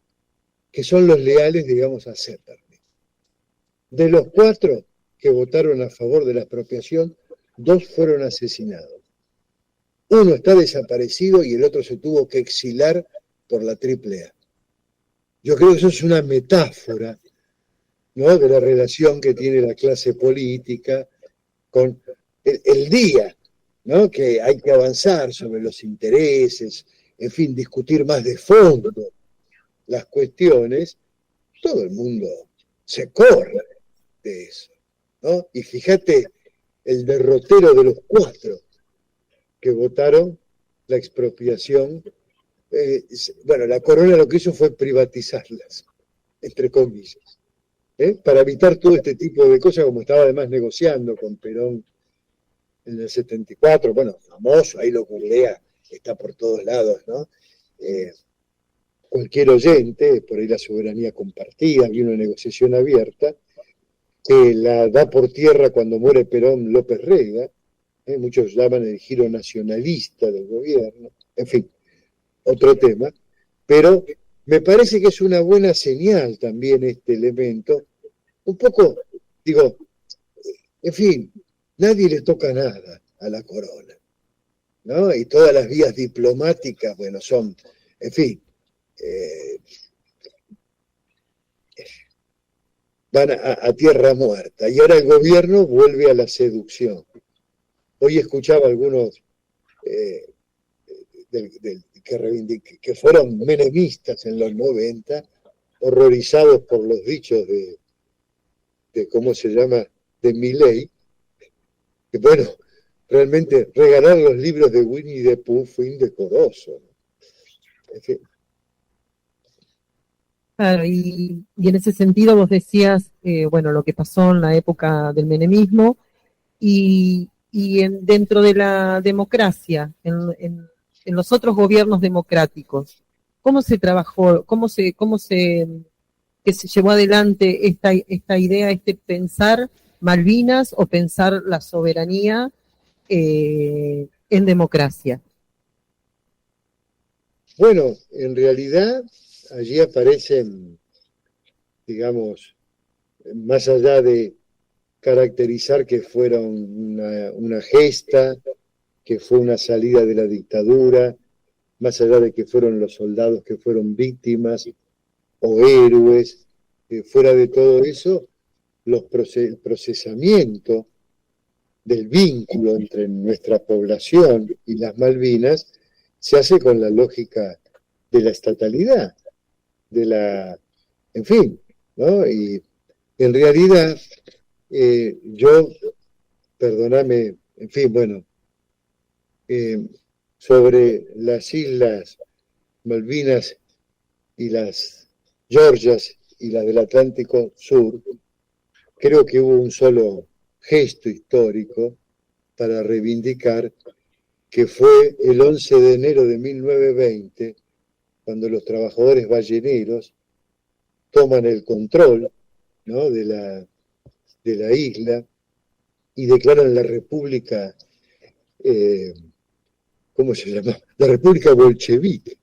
que son los leales, digamos, a Zepernik. De los 4 que votaron a favor de la expropiación, 2 fueron asesinados. Uno está desaparecido y el otro se tuvo que exilar por la AAA. Yo creo que eso es una metáfora, ¿no?, de la relación que tiene la clase política con el día, ¿no?, que hay que avanzar sobre los intereses, en fin, discutir más de fondo las cuestiones, todo el mundo se corre de eso, ¿no? Y fíjate el derrotero de los 4 que votaron la expropiación. Bueno, la corona lo que hizo fue privatizarlas, entre comillas, para evitar todo este tipo de cosas, como estaba además negociando con Perón en el 74, bueno, famoso, ahí lo googlea, está por todos lados, ¿no? Cualquier oyente, por ahí la soberanía compartida, había una negociación abierta, que la da por tierra cuando muere Perón López Rega, muchos llaman el giro nacionalista del gobierno, en fin, otro tema, pero me parece que es una buena señal también este elemento, un poco, digo, en fin, nadie le toca nada a la corona, ¿no? Y todas las vías diplomáticas, bueno, son, en fin, van a tierra muerta, y ahora el gobierno vuelve a la seducción. Hoy escuchaba algunos que fueron menemistas en los 90, horrorizados por los dichos de ¿cómo se llama?, de Milei, que bueno, realmente regalar los libros de Winnie the Pooh fue indecoroso, ¿no? En fin. Claro, y en ese sentido vos decías, bueno, lo que pasó en la época del menemismo y dentro de la democracia, en los otros gobiernos democráticos, ¿cómo se trabajó, que se llevó adelante esta idea, pensar Malvinas o pensar la soberanía en democracia? Bueno, en realidad allí aparecen, digamos, más allá de caracterizar que fuera una gesta, que fue una salida de la dictadura, más allá de que fueron los soldados que fueron víctimas o héroes, fuera de todo eso, el procesamiento del vínculo entre nuestra población y las Malvinas se hace con la lógica de la estatalidad, en fin, ¿no? Y en realidad, yo, perdóname, en fin, bueno, sobre las islas Malvinas y las Georgias y las del Atlántico Sur, creo que hubo un solo gesto histórico para reivindicar, que fue el 11 de enero de 1920, cuando los trabajadores balleneros toman el control, ¿no?, de la isla y declaran la República, ¿cómo se llama?, la República Bolchevique,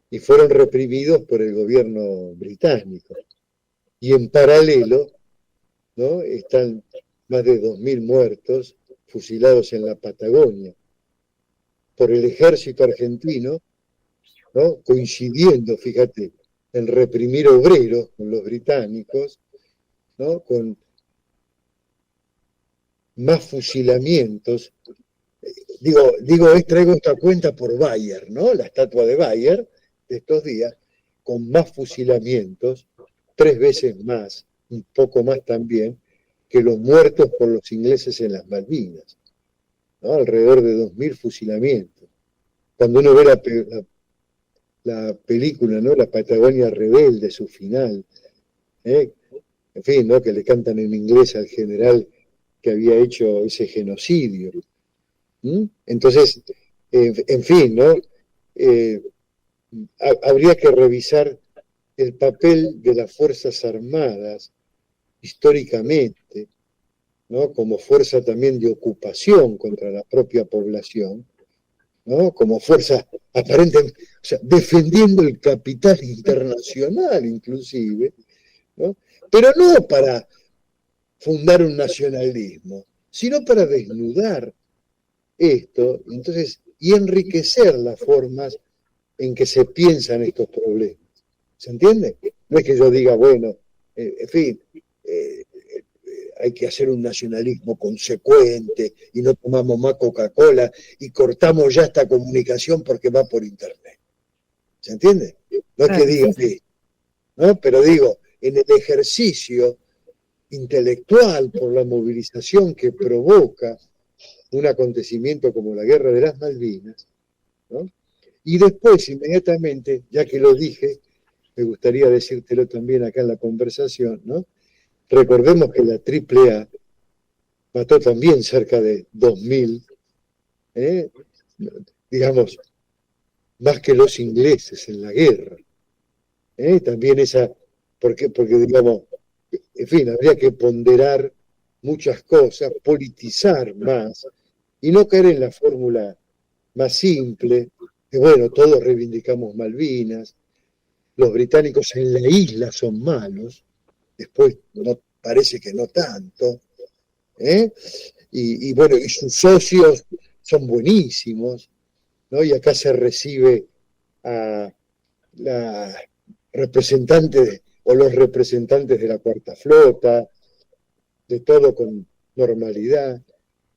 y fueron reprimidos por el gobierno británico. Y en paralelo, ¿no?, están más de 2.000 muertos fusilados en la Patagonia por el ejército argentino, ¿no?, coincidiendo, fíjate, en reprimir obreros con los británicos, ¿no?, con más fusilamientos. Traigo esta cuenta por Bayer, ¿no?, la estatua de Bayer de estos días, con más fusilamientos, 3 veces más, un poco más también, que los muertos por los ingleses en las Malvinas, ¿no?, alrededor de 2.000 fusilamientos. Cuando uno ve la película, ¿no?, La Patagonia Rebelde, su final, en fin, ¿no?, que le cantan en inglés al general que había hecho ese genocidio. Entonces, en fin, ¿no?, habría que revisar el papel de las Fuerzas Armadas históricamente, ¿no?, como fuerza también de ocupación contra la propia población, ¿no?, como fuerza aparentemente, o sea, defendiendo el capital internacional inclusive, ¿no?, pero no para fundar un nacionalismo, sino para desnudar esto, entonces, y enriquecer las formas en que se piensan estos problemas. ¿Se entiende? No es que yo diga, bueno, en fin, hay que hacer un nacionalismo consecuente y no tomamos más Coca-Cola y cortamos ya esta comunicación porque va por internet. ¿Se entiende? No es que diga, ¿no?, pero digo, en el ejercicio intelectual por la movilización que provoca un acontecimiento como la Guerra de las Malvinas, ¿no?, y después, inmediatamente, ya que lo dije, me gustaría decírtelo también acá en la conversación, ¿no?, recordemos que la AAA mató también cerca de 2.000, digamos, más que los ingleses en la guerra. También porque digamos, en fin, habría que ponderar muchas cosas, politizar más, y no caer en la fórmula más simple, que bueno, todos reivindicamos Malvinas, los británicos en la isla son malos, después no, parece que no tanto, y bueno, y sus socios son buenísimos, ¿no?, y acá se recibe a la representante o los representantes de la Cuarta Flota, de todo con normalidad.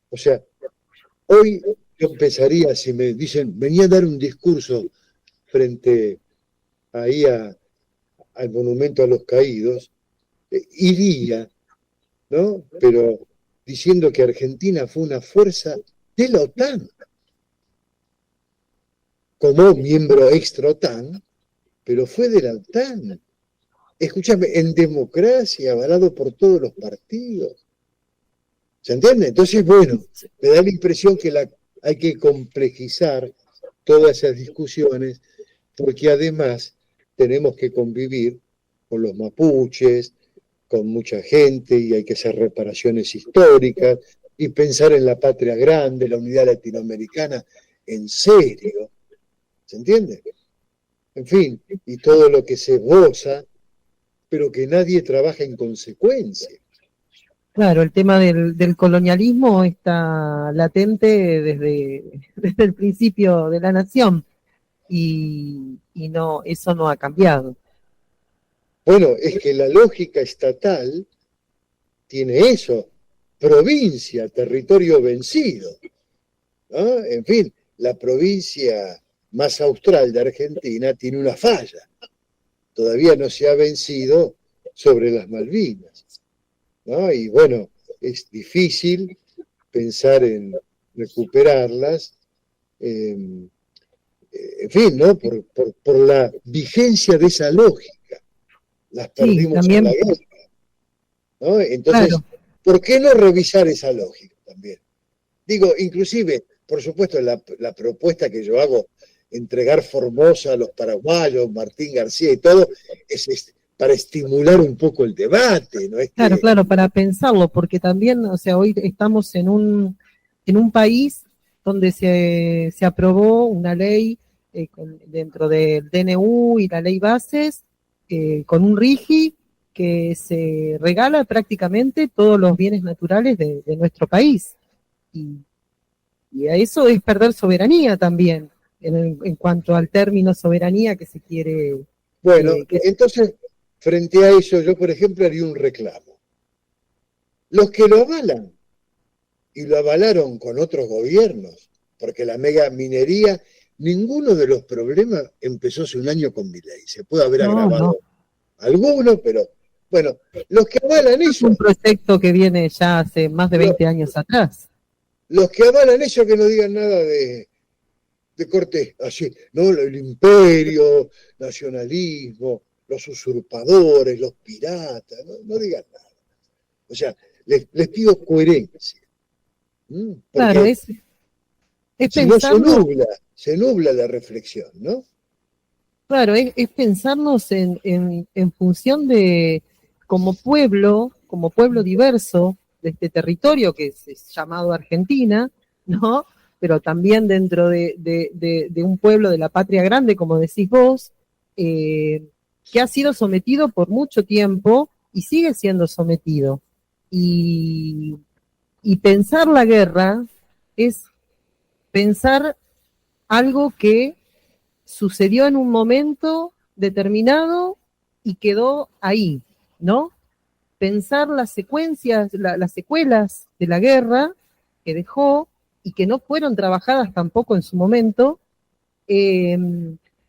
O sea, hoy yo empezaría, si me dicen, venía a dar un discurso frente ahí a al monumento a los caídos, iría, ¿no? Pero diciendo que Argentina fue una fuerza de la OTAN, como miembro extra-OTAN, pero fue de la OTAN. Escúchame, en democracia, avalado por todos los partidos. ¿Se entiende? Entonces, bueno, me da la impresión que hay que complejizar todas esas discusiones, porque además tenemos que convivir con los mapuches, con mucha gente, y hay que hacer reparaciones históricas, y pensar en la patria grande, la unidad latinoamericana, en serio. ¿Se entiende? En fin, y todo lo que se goza, pero que nadie trabaja en consecuencia. Claro, el tema del colonialismo está latente desde el principio de la nación y no, eso no ha cambiado. Bueno, es que la lógica estatal tiene eso, provincia, territorio vencido, ¿no? En fin, la provincia más austral de Argentina tiene una falla, todavía no se ha vencido sobre las Malvinas, ¿no? Y bueno, es difícil pensar en recuperarlas, en fin, ¿no? Por la vigencia de esa lógica. Las perdimos en la guerra, ¿no? Entonces, claro, ¿por qué no revisar esa lógica también? Digo, inclusive, por supuesto, la propuesta que yo hago, entregar Formosa a los paraguayos, Martín García y todo, es para estimular un poco el debate, ¿no? Claro, para pensarlo, porque también, o sea, hoy estamos en un país donde se aprobó una ley dentro del DNU y la ley bases, con un RIGI que se regala prácticamente todos los bienes naturales de nuestro país. Y a eso es perder soberanía también, en cuanto al término soberanía que se quiere... Bueno, entonces, frente a eso, yo, por ejemplo, haría un reclamo. Los que lo avalan, y lo avalaron con otros gobiernos, porque la mega minería, ninguno de los problemas empezó hace un año con Milei. Se puede haber agravado alguno, pero bueno, los que avalan eso... Es un proyecto que viene ya hace más de 20 años atrás. Los que avalan eso que no digan nada de Cortés, así, ¿no? El imperio, nacionalismo, los usurpadores, los piratas, no digan nada. O sea, les pido coherencia. Claro, es si pensarnos, no se nubla la reflexión, ¿no? Claro, es pensarnos en función de, como pueblo diverso de este territorio que es llamado Argentina, ¿no? Pero también dentro de un pueblo de la patria grande, como decís vos, que ha sido sometido por mucho tiempo y sigue siendo sometido. Y pensar la guerra es pensar algo que sucedió en un momento determinado y quedó ahí, ¿no? Pensar las secuencias, las secuelas de la guerra que dejó y que no fueron trabajadas tampoco en su momento,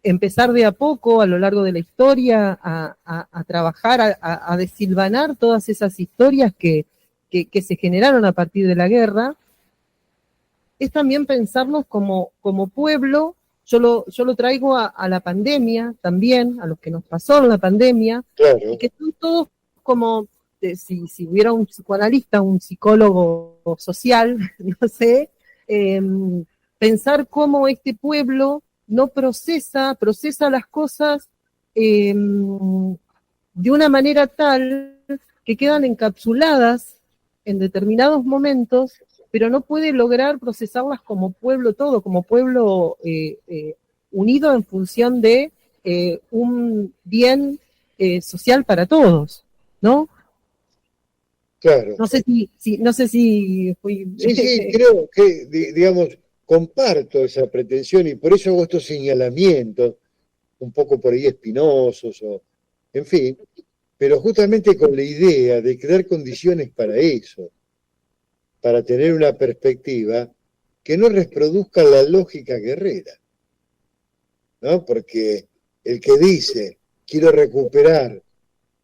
empezar de a poco a lo largo de la historia a trabajar, a desilvanar todas esas historias que se generaron a partir de la guerra, es también pensarnos como pueblo. Yo lo traigo a la pandemia también, a lo que nos pasó en la pandemia, claro. Y que son todos como, si hubiera un psicoanalista, un psicólogo social, no sé, pensar cómo este pueblo no procesa las cosas de una manera tal que quedan encapsuladas en determinados momentos, pero no puede lograr procesarlas como pueblo todo, como pueblo unido en función de un bien social para todos, ¿no? Claro. No sé si fui... Sí, creo que, digamos, comparto esa pretensión y por eso hago estos señalamientos, un poco por ahí espinosos, en fin, pero justamente con la idea de crear condiciones para eso, para tener una perspectiva que no reproduzca la lógica guerrera, ¿no? Porque el que dice quiero recuperar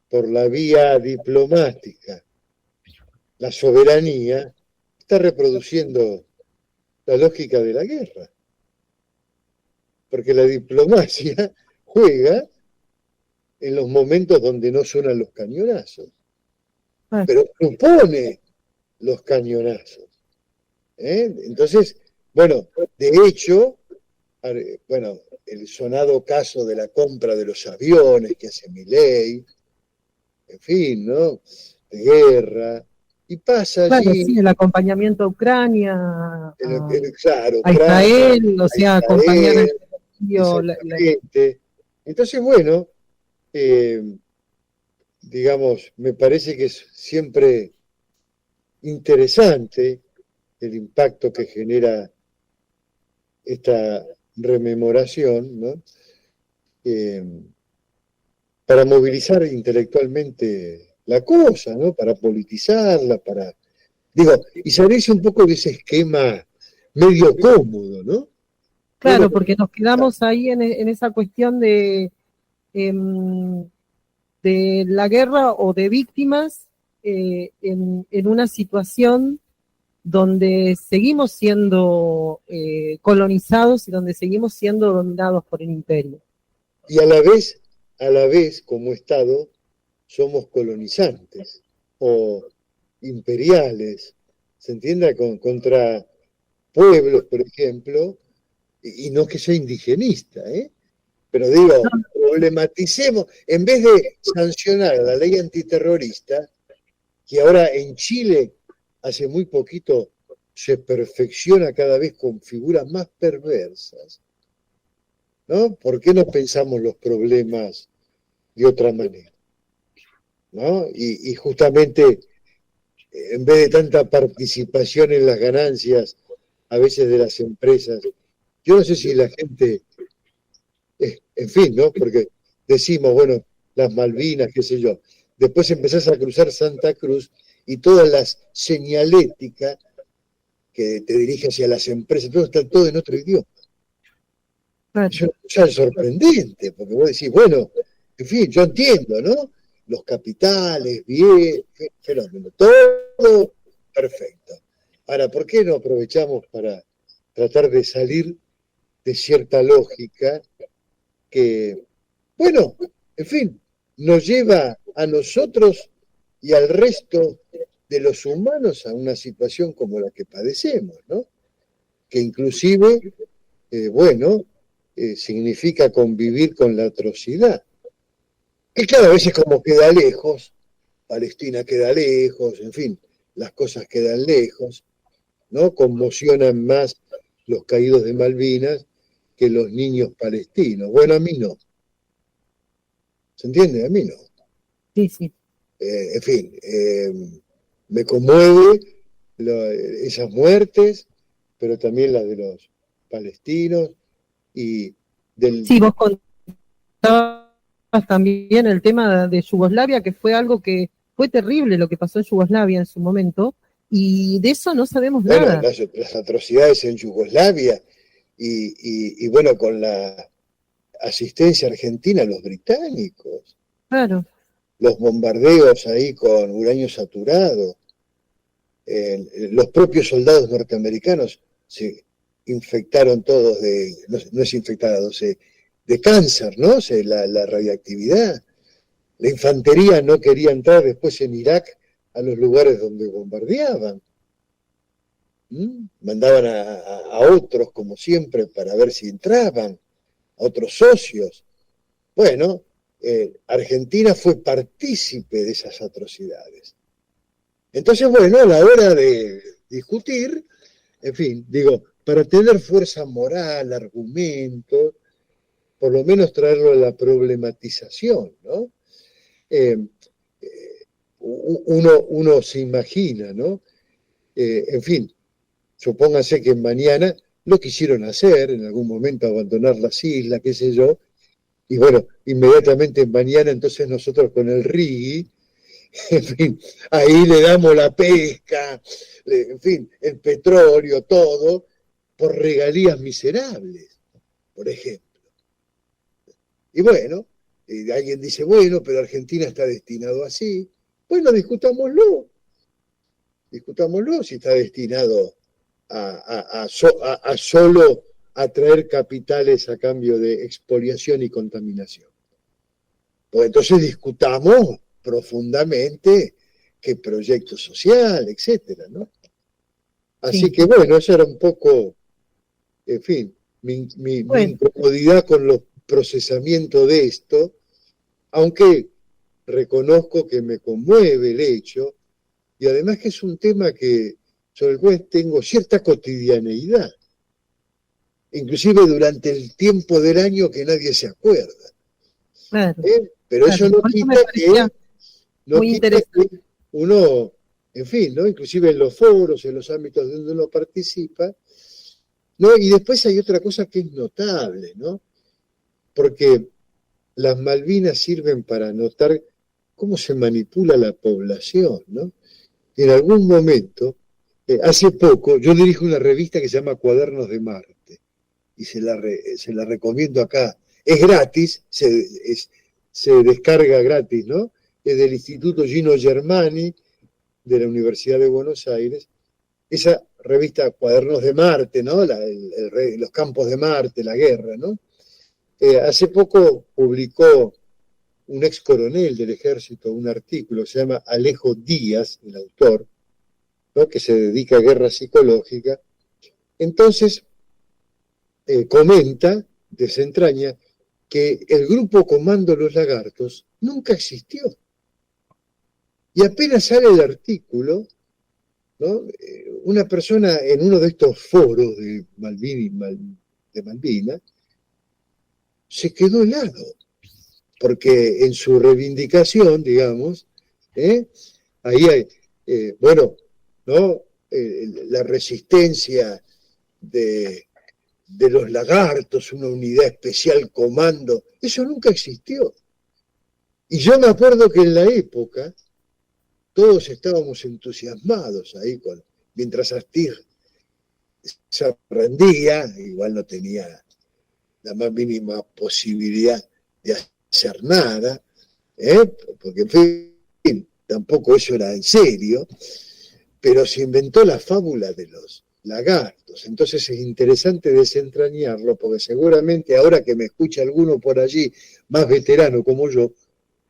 por la vía diplomática la soberanía, está reproduciendo la lógica de la guerra. Porque la diplomacia juega en los momentos donde no suenan los cañonazos, pero propone los cañonazos. Entonces, bueno, de hecho, bueno, el sonado caso de la compra de los aviones que hace Milei, en fin, ¿no? De guerra, y pasa allí... Claro, sí, el acompañamiento a Ucrania, claro, a Israel, o sea, acompañar el exactamente. Entonces, bueno, digamos, me parece que es siempre interesante el impacto que genera esta rememoración, ¿no? Para movilizar intelectualmente la cosa, ¿no? Para politizarla, y salirse un poco de ese esquema medio cómodo, ¿no? Claro, porque nos quedamos ahí en esa cuestión de la guerra o de víctimas en una situación donde seguimos siendo colonizados y donde seguimos siendo dominados por el imperio. Y a la vez, como Estado, somos colonizantes o imperiales, ¿se entiende? Contra pueblos, por ejemplo, y no que sea indigenista, pero digo, problematicemos, en vez de sancionar la ley antiterrorista, que ahora en Chile hace muy poquito se perfecciona cada vez con figuras más perversas, ¿no? ¿Por qué no pensamos los problemas de otra manera? ¿No? Y justamente, en vez de tanta participación en las ganancias, a veces de las empresas, yo no sé si la gente, en fin, ¿no? Porque decimos, bueno, las Malvinas, qué sé yo, después empezás a cruzar Santa Cruz y todas las señaléticas que te dirige hacia las empresas, todo está todo en otro idioma. Eso ya es sorprendente, porque vos decís, bueno, en fin, yo entiendo, ¿no? Los capitales, bien, fenómeno, todo perfecto. Ahora, ¿por qué no aprovechamos para tratar de salir de cierta lógica que, bueno, en fin, nos lleva a nosotros y al resto de los humanos a una situación como la que padecemos, ¿no? Que inclusive, significa convivir con la atrocidad. Que cada vez es como queda lejos, Palestina queda lejos, en fin, las cosas quedan lejos, ¿no? Conmocionan más los caídos de Malvinas que los niños palestinos. Bueno, a mí no. ¿Se entiende? A mí no. Sí, sí. En fin, me conmueve esas muertes, pero también las de los palestinos y del... Sí, vos contabas también el tema de Yugoslavia, que fue algo que fue terrible lo que pasó en Yugoslavia en su momento, y de eso no sabemos nada. Las atrocidades en Yugoslavia y bueno, con la asistencia argentina a los británicos. Claro. Los bombardeos ahí con uranio saturado. Los propios soldados norteamericanos se infectaron todos no es infectado, de cáncer, ¿no? La radiactividad. La infantería no quería entrar después en Irak a los lugares donde bombardeaban. Mandaban a otros, como siempre, para ver si entraban, a otros socios. Bueno, Argentina fue partícipe de esas atrocidades. Entonces, bueno, a la hora de discutir, en fin, digo, para tener fuerza moral, argumentos, por lo menos traerlo a la problematización, ¿no? Uno se imagina, ¿no? En fin, supóngase que mañana lo quisieron hacer, en algún momento abandonar las islas, qué sé yo, y bueno, inmediatamente mañana entonces nosotros con el RIGI, en fin, ahí le damos la pesca, en fin, el petróleo, todo, por regalías miserables, por ejemplo. Y bueno, alguien dice, bueno, pero Argentina está destinado así. Bueno, discutámoslo si está destinado a solo atraer capitales a cambio de expoliación y contaminación. Pues entonces discutamos profundamente qué proyecto social, etcétera, ¿no? Así Sí. que bueno, eso era un poco, en fin, mi incomodidad con los procesamientos de esto, aunque reconozco que me conmueve el hecho, y además que es un tema sobre el cual tengo cierta cotidianeidad, inclusive durante el tiempo del año que nadie se acuerda. Claro. Pero Claro, eso no por eso me quita parecía muy interesante. que uno, en fin, ¿no? Inclusive en los foros, en los ámbitos donde uno participa, ¿no? Y después hay otra cosa que es notable, ¿no? Porque las Malvinas sirven para notar cómo se manipula la población, ¿no? En algún momento, hace poco, yo dirijo una revista que se llama Cuadernos de Marte, y se la recomiendo acá. Es gratis, se descarga gratis, ¿no? Es del Instituto Gino Germani, de la Universidad de Buenos Aires. Esa revista Cuadernos de Marte, ¿no? Los campos de Marte, la guerra, ¿no? Hace poco publicó un ex coronel del ejército un artículo, se llama Alejo Díaz, el autor, ¿no? Que se dedica a guerra psicológica. Entonces, comenta, desentraña, que el grupo Comando Los Lagartos nunca existió. Y apenas sale el artículo, ¿no? Una persona en uno de estos foros de Malvinas se quedó helado, porque en su reivindicación, digamos, ahí hay, bueno, ¿no? La resistencia de los lagartos, una unidad especial comando, eso nunca existió. Y yo me acuerdo que en la época todos estábamos entusiasmados ahí, mientras Astir se rendía, igual no tenía la más mínima posibilidad de hacer nada, porque en fin, tampoco eso era en serio, pero se inventó la fábula de los lagartos. Entonces es interesante desentrañarlo, porque seguramente ahora que me escucha alguno por allí, más veterano como yo,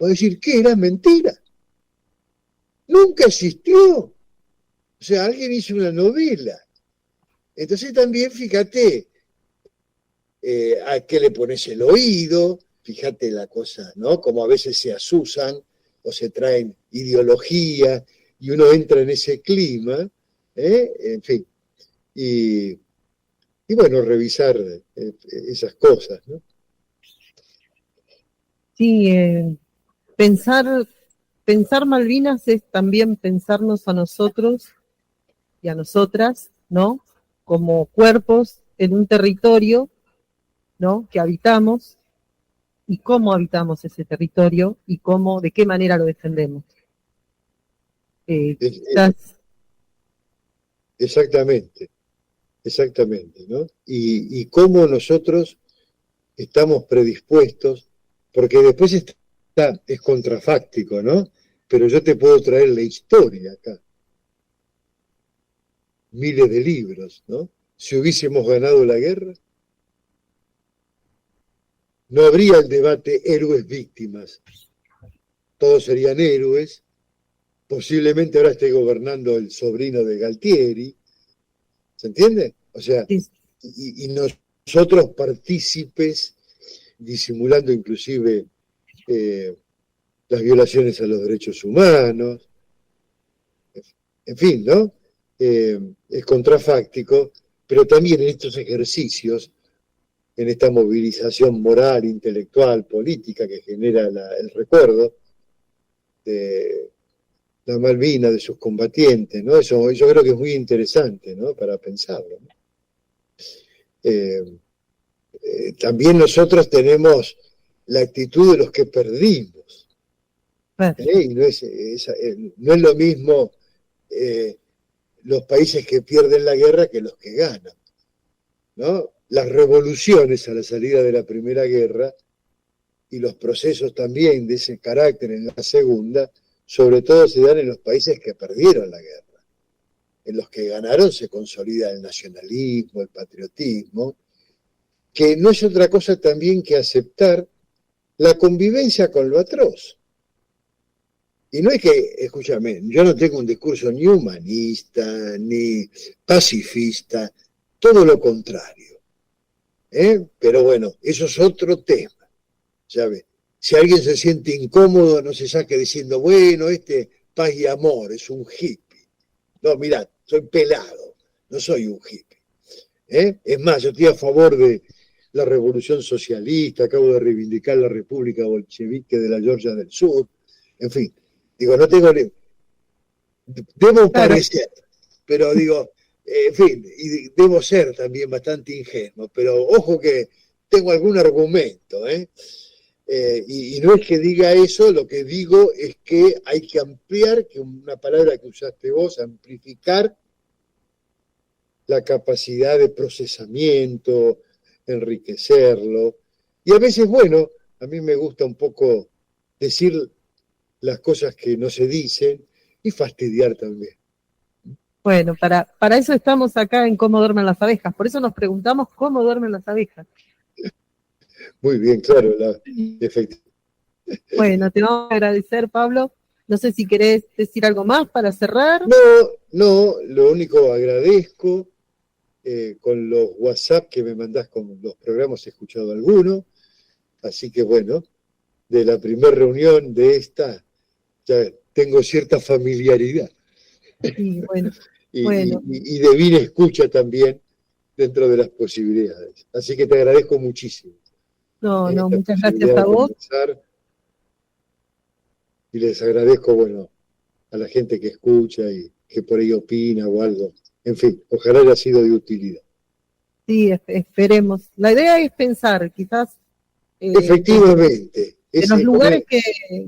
va a decir que era mentira. Nunca existió. O sea, alguien hizo una novela. Entonces también fíjate a qué le pones el oído, fíjate la cosa, ¿no? Como a veces se asusan o se traen ideología y uno entra en ese clima, en fin. Y bueno, revisar esas cosas, ¿no? Sí, pensar Malvinas es también pensarnos a nosotros y a nosotras, ¿no? Como cuerpos en un territorio, ¿no? Que habitamos, y cómo habitamos ese territorio y de qué manera lo defendemos. Exactamente, ¿no? Y cómo nosotros estamos predispuestos, porque después es contrafáctico, ¿no? Pero yo te puedo traer la historia acá. Miles de libros, ¿no? Si hubiésemos ganado la guerra, no habría el debate héroes-víctimas. Todos serían héroes. Posiblemente ahora esté gobernando el sobrino de Galtieri. ¿Se entiende? O sea, y nosotros partícipes, disimulando inclusive las violaciones a los derechos humanos. En fin, ¿no? Es contrafáctico, pero también en estos ejercicios, en esta movilización moral, intelectual, política que genera el recuerdo de la Malvinas, de sus combatientes, ¿no? Eso yo creo que es muy interesante, ¿no? Para pensarlo, ¿no? También nosotros tenemos la actitud de los que perdimos, y no es lo mismo los países que pierden la guerra que los que ganan, ¿no? Las revoluciones a la salida de la Primera Guerra y los procesos también de ese carácter en la segunda, sobre todo se dan en los países que perdieron la guerra. En los que ganaron se consolida el nacionalismo, el patriotismo, que no es otra cosa también que aceptar la convivencia con lo atroz. Y no es que, escúchame, yo no tengo un discurso ni humanista, ni pacifista, todo lo contrario. Pero bueno, eso es otro tema, ¿sabes? Si alguien se siente incómodo, no se saque diciendo, bueno, paz y amor, es un hippie. No, mirá, soy pelado, no soy un hippie. Es más, yo estoy a favor de la revolución socialista, acabo de reivindicar la república bolchevique de la Georgia del Sur, en fin, digo, no tengo... Debo parecer, pero digo, en fin, y debo ser también bastante ingenuo, pero ojo que tengo algún argumento, y no es que diga eso, lo que digo es que hay que ampliar, que una palabra que usaste vos, amplificar la capacidad de procesamiento, enriquecerlo. Y a veces, bueno, a mí me gusta un poco decir las cosas que no se dicen y fastidiar también. Bueno, para eso estamos acá en Cómo duermen las abejas. Por eso nos preguntamos cómo duermen las abejas. Muy bien, claro, efectivamente. Bueno, te vamos a agradecer, Pablo. No sé si querés decir algo más para cerrar. No, lo único agradezco con los WhatsApp que me mandás con los programas, he escuchado alguno, así que bueno, de la primera reunión de esta ya tengo cierta familiaridad. Sí, bueno, y de bien escucha también dentro de las posibilidades. Así que te agradezco muchísimo. No, muchas gracias a vos. Y les agradezco, bueno, a la gente que escucha y que por ahí opina o algo. En fin, ojalá haya sido de utilidad. Sí, esperemos. La idea es pensar, quizás... efectivamente. De los lugares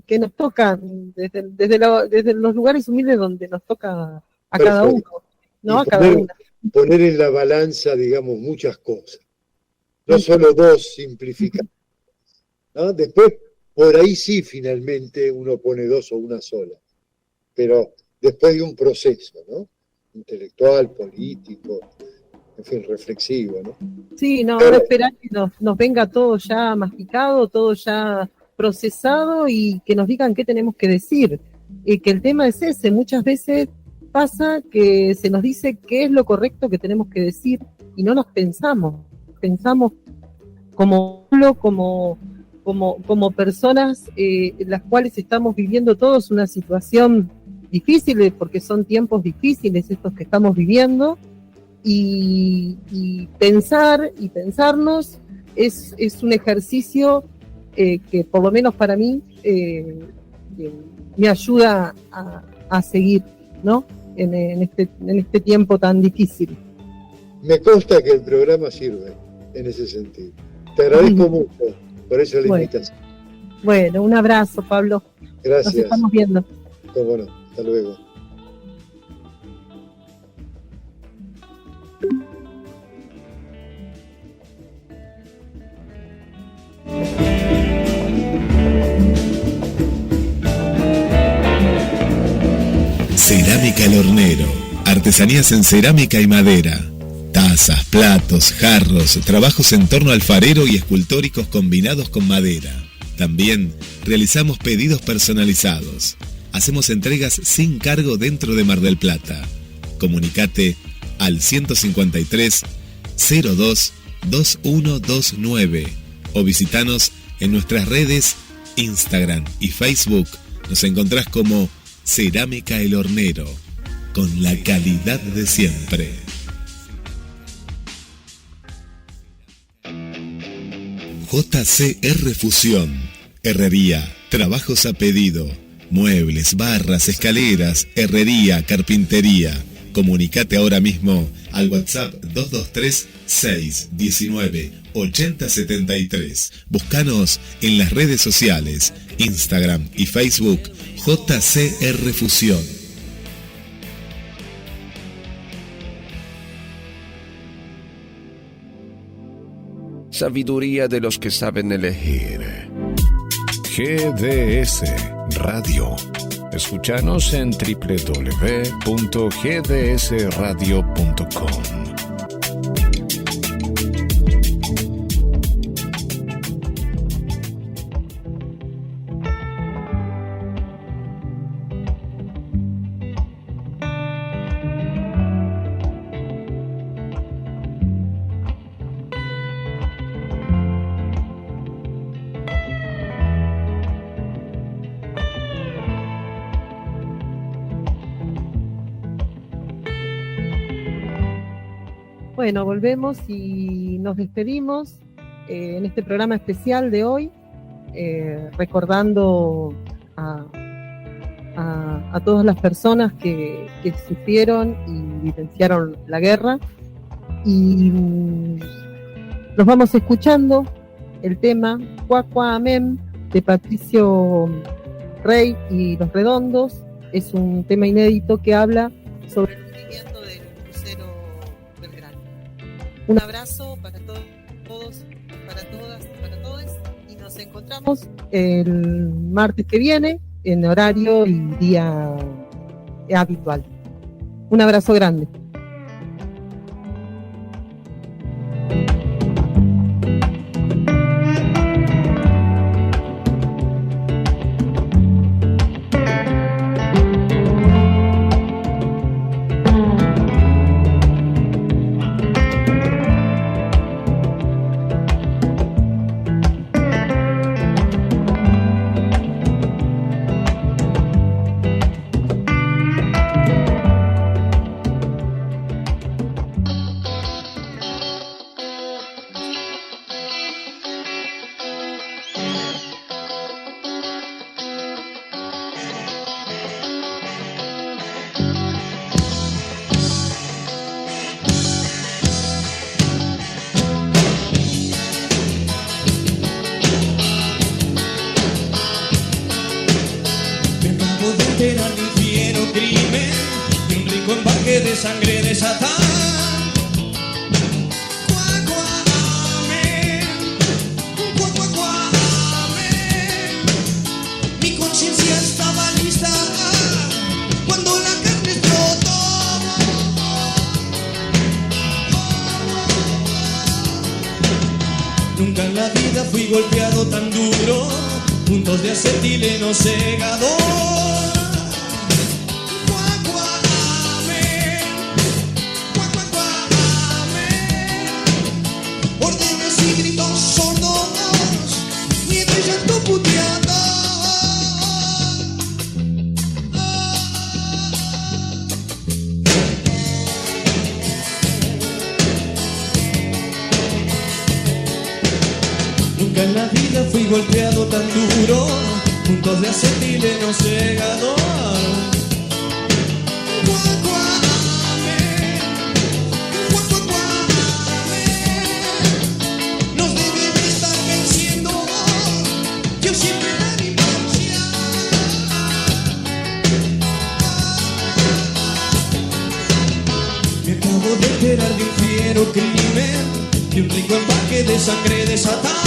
que nos tocan, desde los lugares humildes donde nos toca a cada uno, ¿no? A cada una. Poner en la balanza, digamos, muchas cosas. No solo dos simplificar. ¿No? Después, por ahí sí, finalmente, uno pone dos o una sola. Pero después de un proceso, ¿no? Intelectual, político, en fin, reflexivo, ¿no? Sí, no esperar que nos venga todo ya masticado, todo ya procesado y que nos digan qué tenemos que decir. Que el tema es ese, muchas veces pasa que se nos dice qué es lo correcto que tenemos que decir y no nos pensamos como personas las cuales estamos viviendo todos una situación difícil, porque son tiempos difíciles estos que estamos viviendo, y pensar y pensarnos es un ejercicio que por lo menos para mí me ayuda a seguir, ¿no? En este tiempo tan difícil. Me consta que el programa sirve en ese sentido. Te agradezco mucho por eso la invitación. Bueno, un abrazo, Pablo. Gracias. Nos estamos viendo. Cómo no, hasta luego. Cerámica El Hornero. Artesanías en cerámica y madera. Tazas, platos, jarros, trabajos en torno alfarero y escultóricos combinados con madera. También realizamos pedidos personalizados. Hacemos entregas sin cargo dentro de Mar del Plata. Comunicate al 153 02 2129 o visitanos en nuestras redes Instagram y Facebook. Nos encontrás como Cerámica El Hornero, con la calidad de siempre. JCR Fusión, herrería, trabajos a pedido, muebles, barras, escaleras, herrería, carpintería. Comunicate ahora mismo al WhatsApp 223-619-8073. Búscanos en las redes sociales, Instagram y Facebook, JCR Fusión. Sabiduría de los que saben elegir. GDS Radio. Escúchanos en www.gdsradio.com. Bueno, volvemos y nos despedimos en este programa especial de hoy, recordando a todas las personas que sufrieron y vivenciaron la guerra. Y nos vamos escuchando el tema Cuacua Amén de Patricio Rey y Los Redondos. Es un tema inédito que habla sobre el hundimiento del crucero Belgrano. Un abrazo para todos, para todas, para todos, y nos encontramos el martes que viene en horario y día habitual. Un abrazo grande. Nunca en la vida fui golpeado tan duro, puntos de acetileno cegador. Órdenes y gritos sordos, miedo y llanto puteado. Nunca en la vida fui golpeado tan duro, puntos de acetileno cegador. Nos deben estar venciendo, yo siempre la distancia. Me acabo de enterar de un fiero crimen, de un rico empaque de sangre de Satán.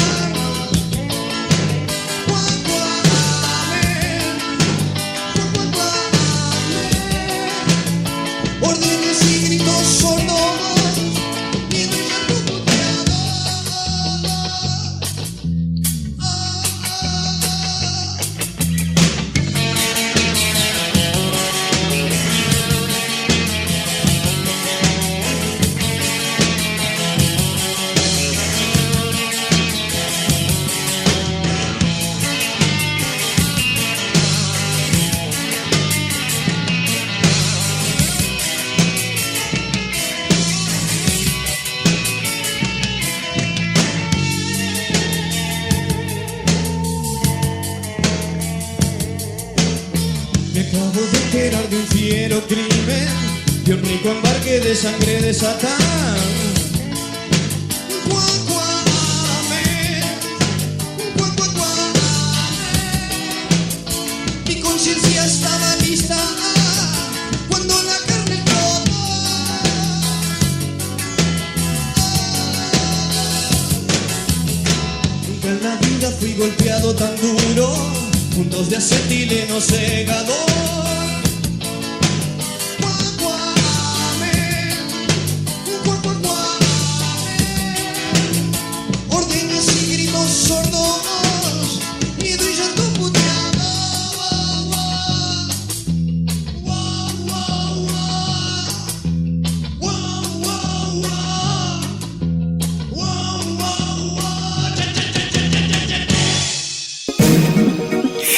Órdenes y gritos sordos, miedo y llanto puteado. Me acabo de enterar de un fiero crimen, de un rico embarque de sangre de Satán. Mi conciencia estaba lista cuando la carne explotó. Nunca en la vida fui golpeado tan duro, puro, puntos de acetileno segador. Órdenes y gritos sordos y brillando puteado.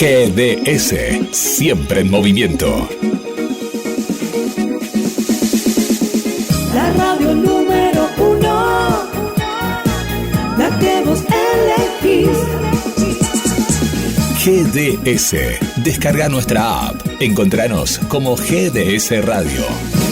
GDS, siempre en movimiento. La radio número 1, la que vos elegís. GDS, descarga nuestra app. Encontranos como GDS Radio.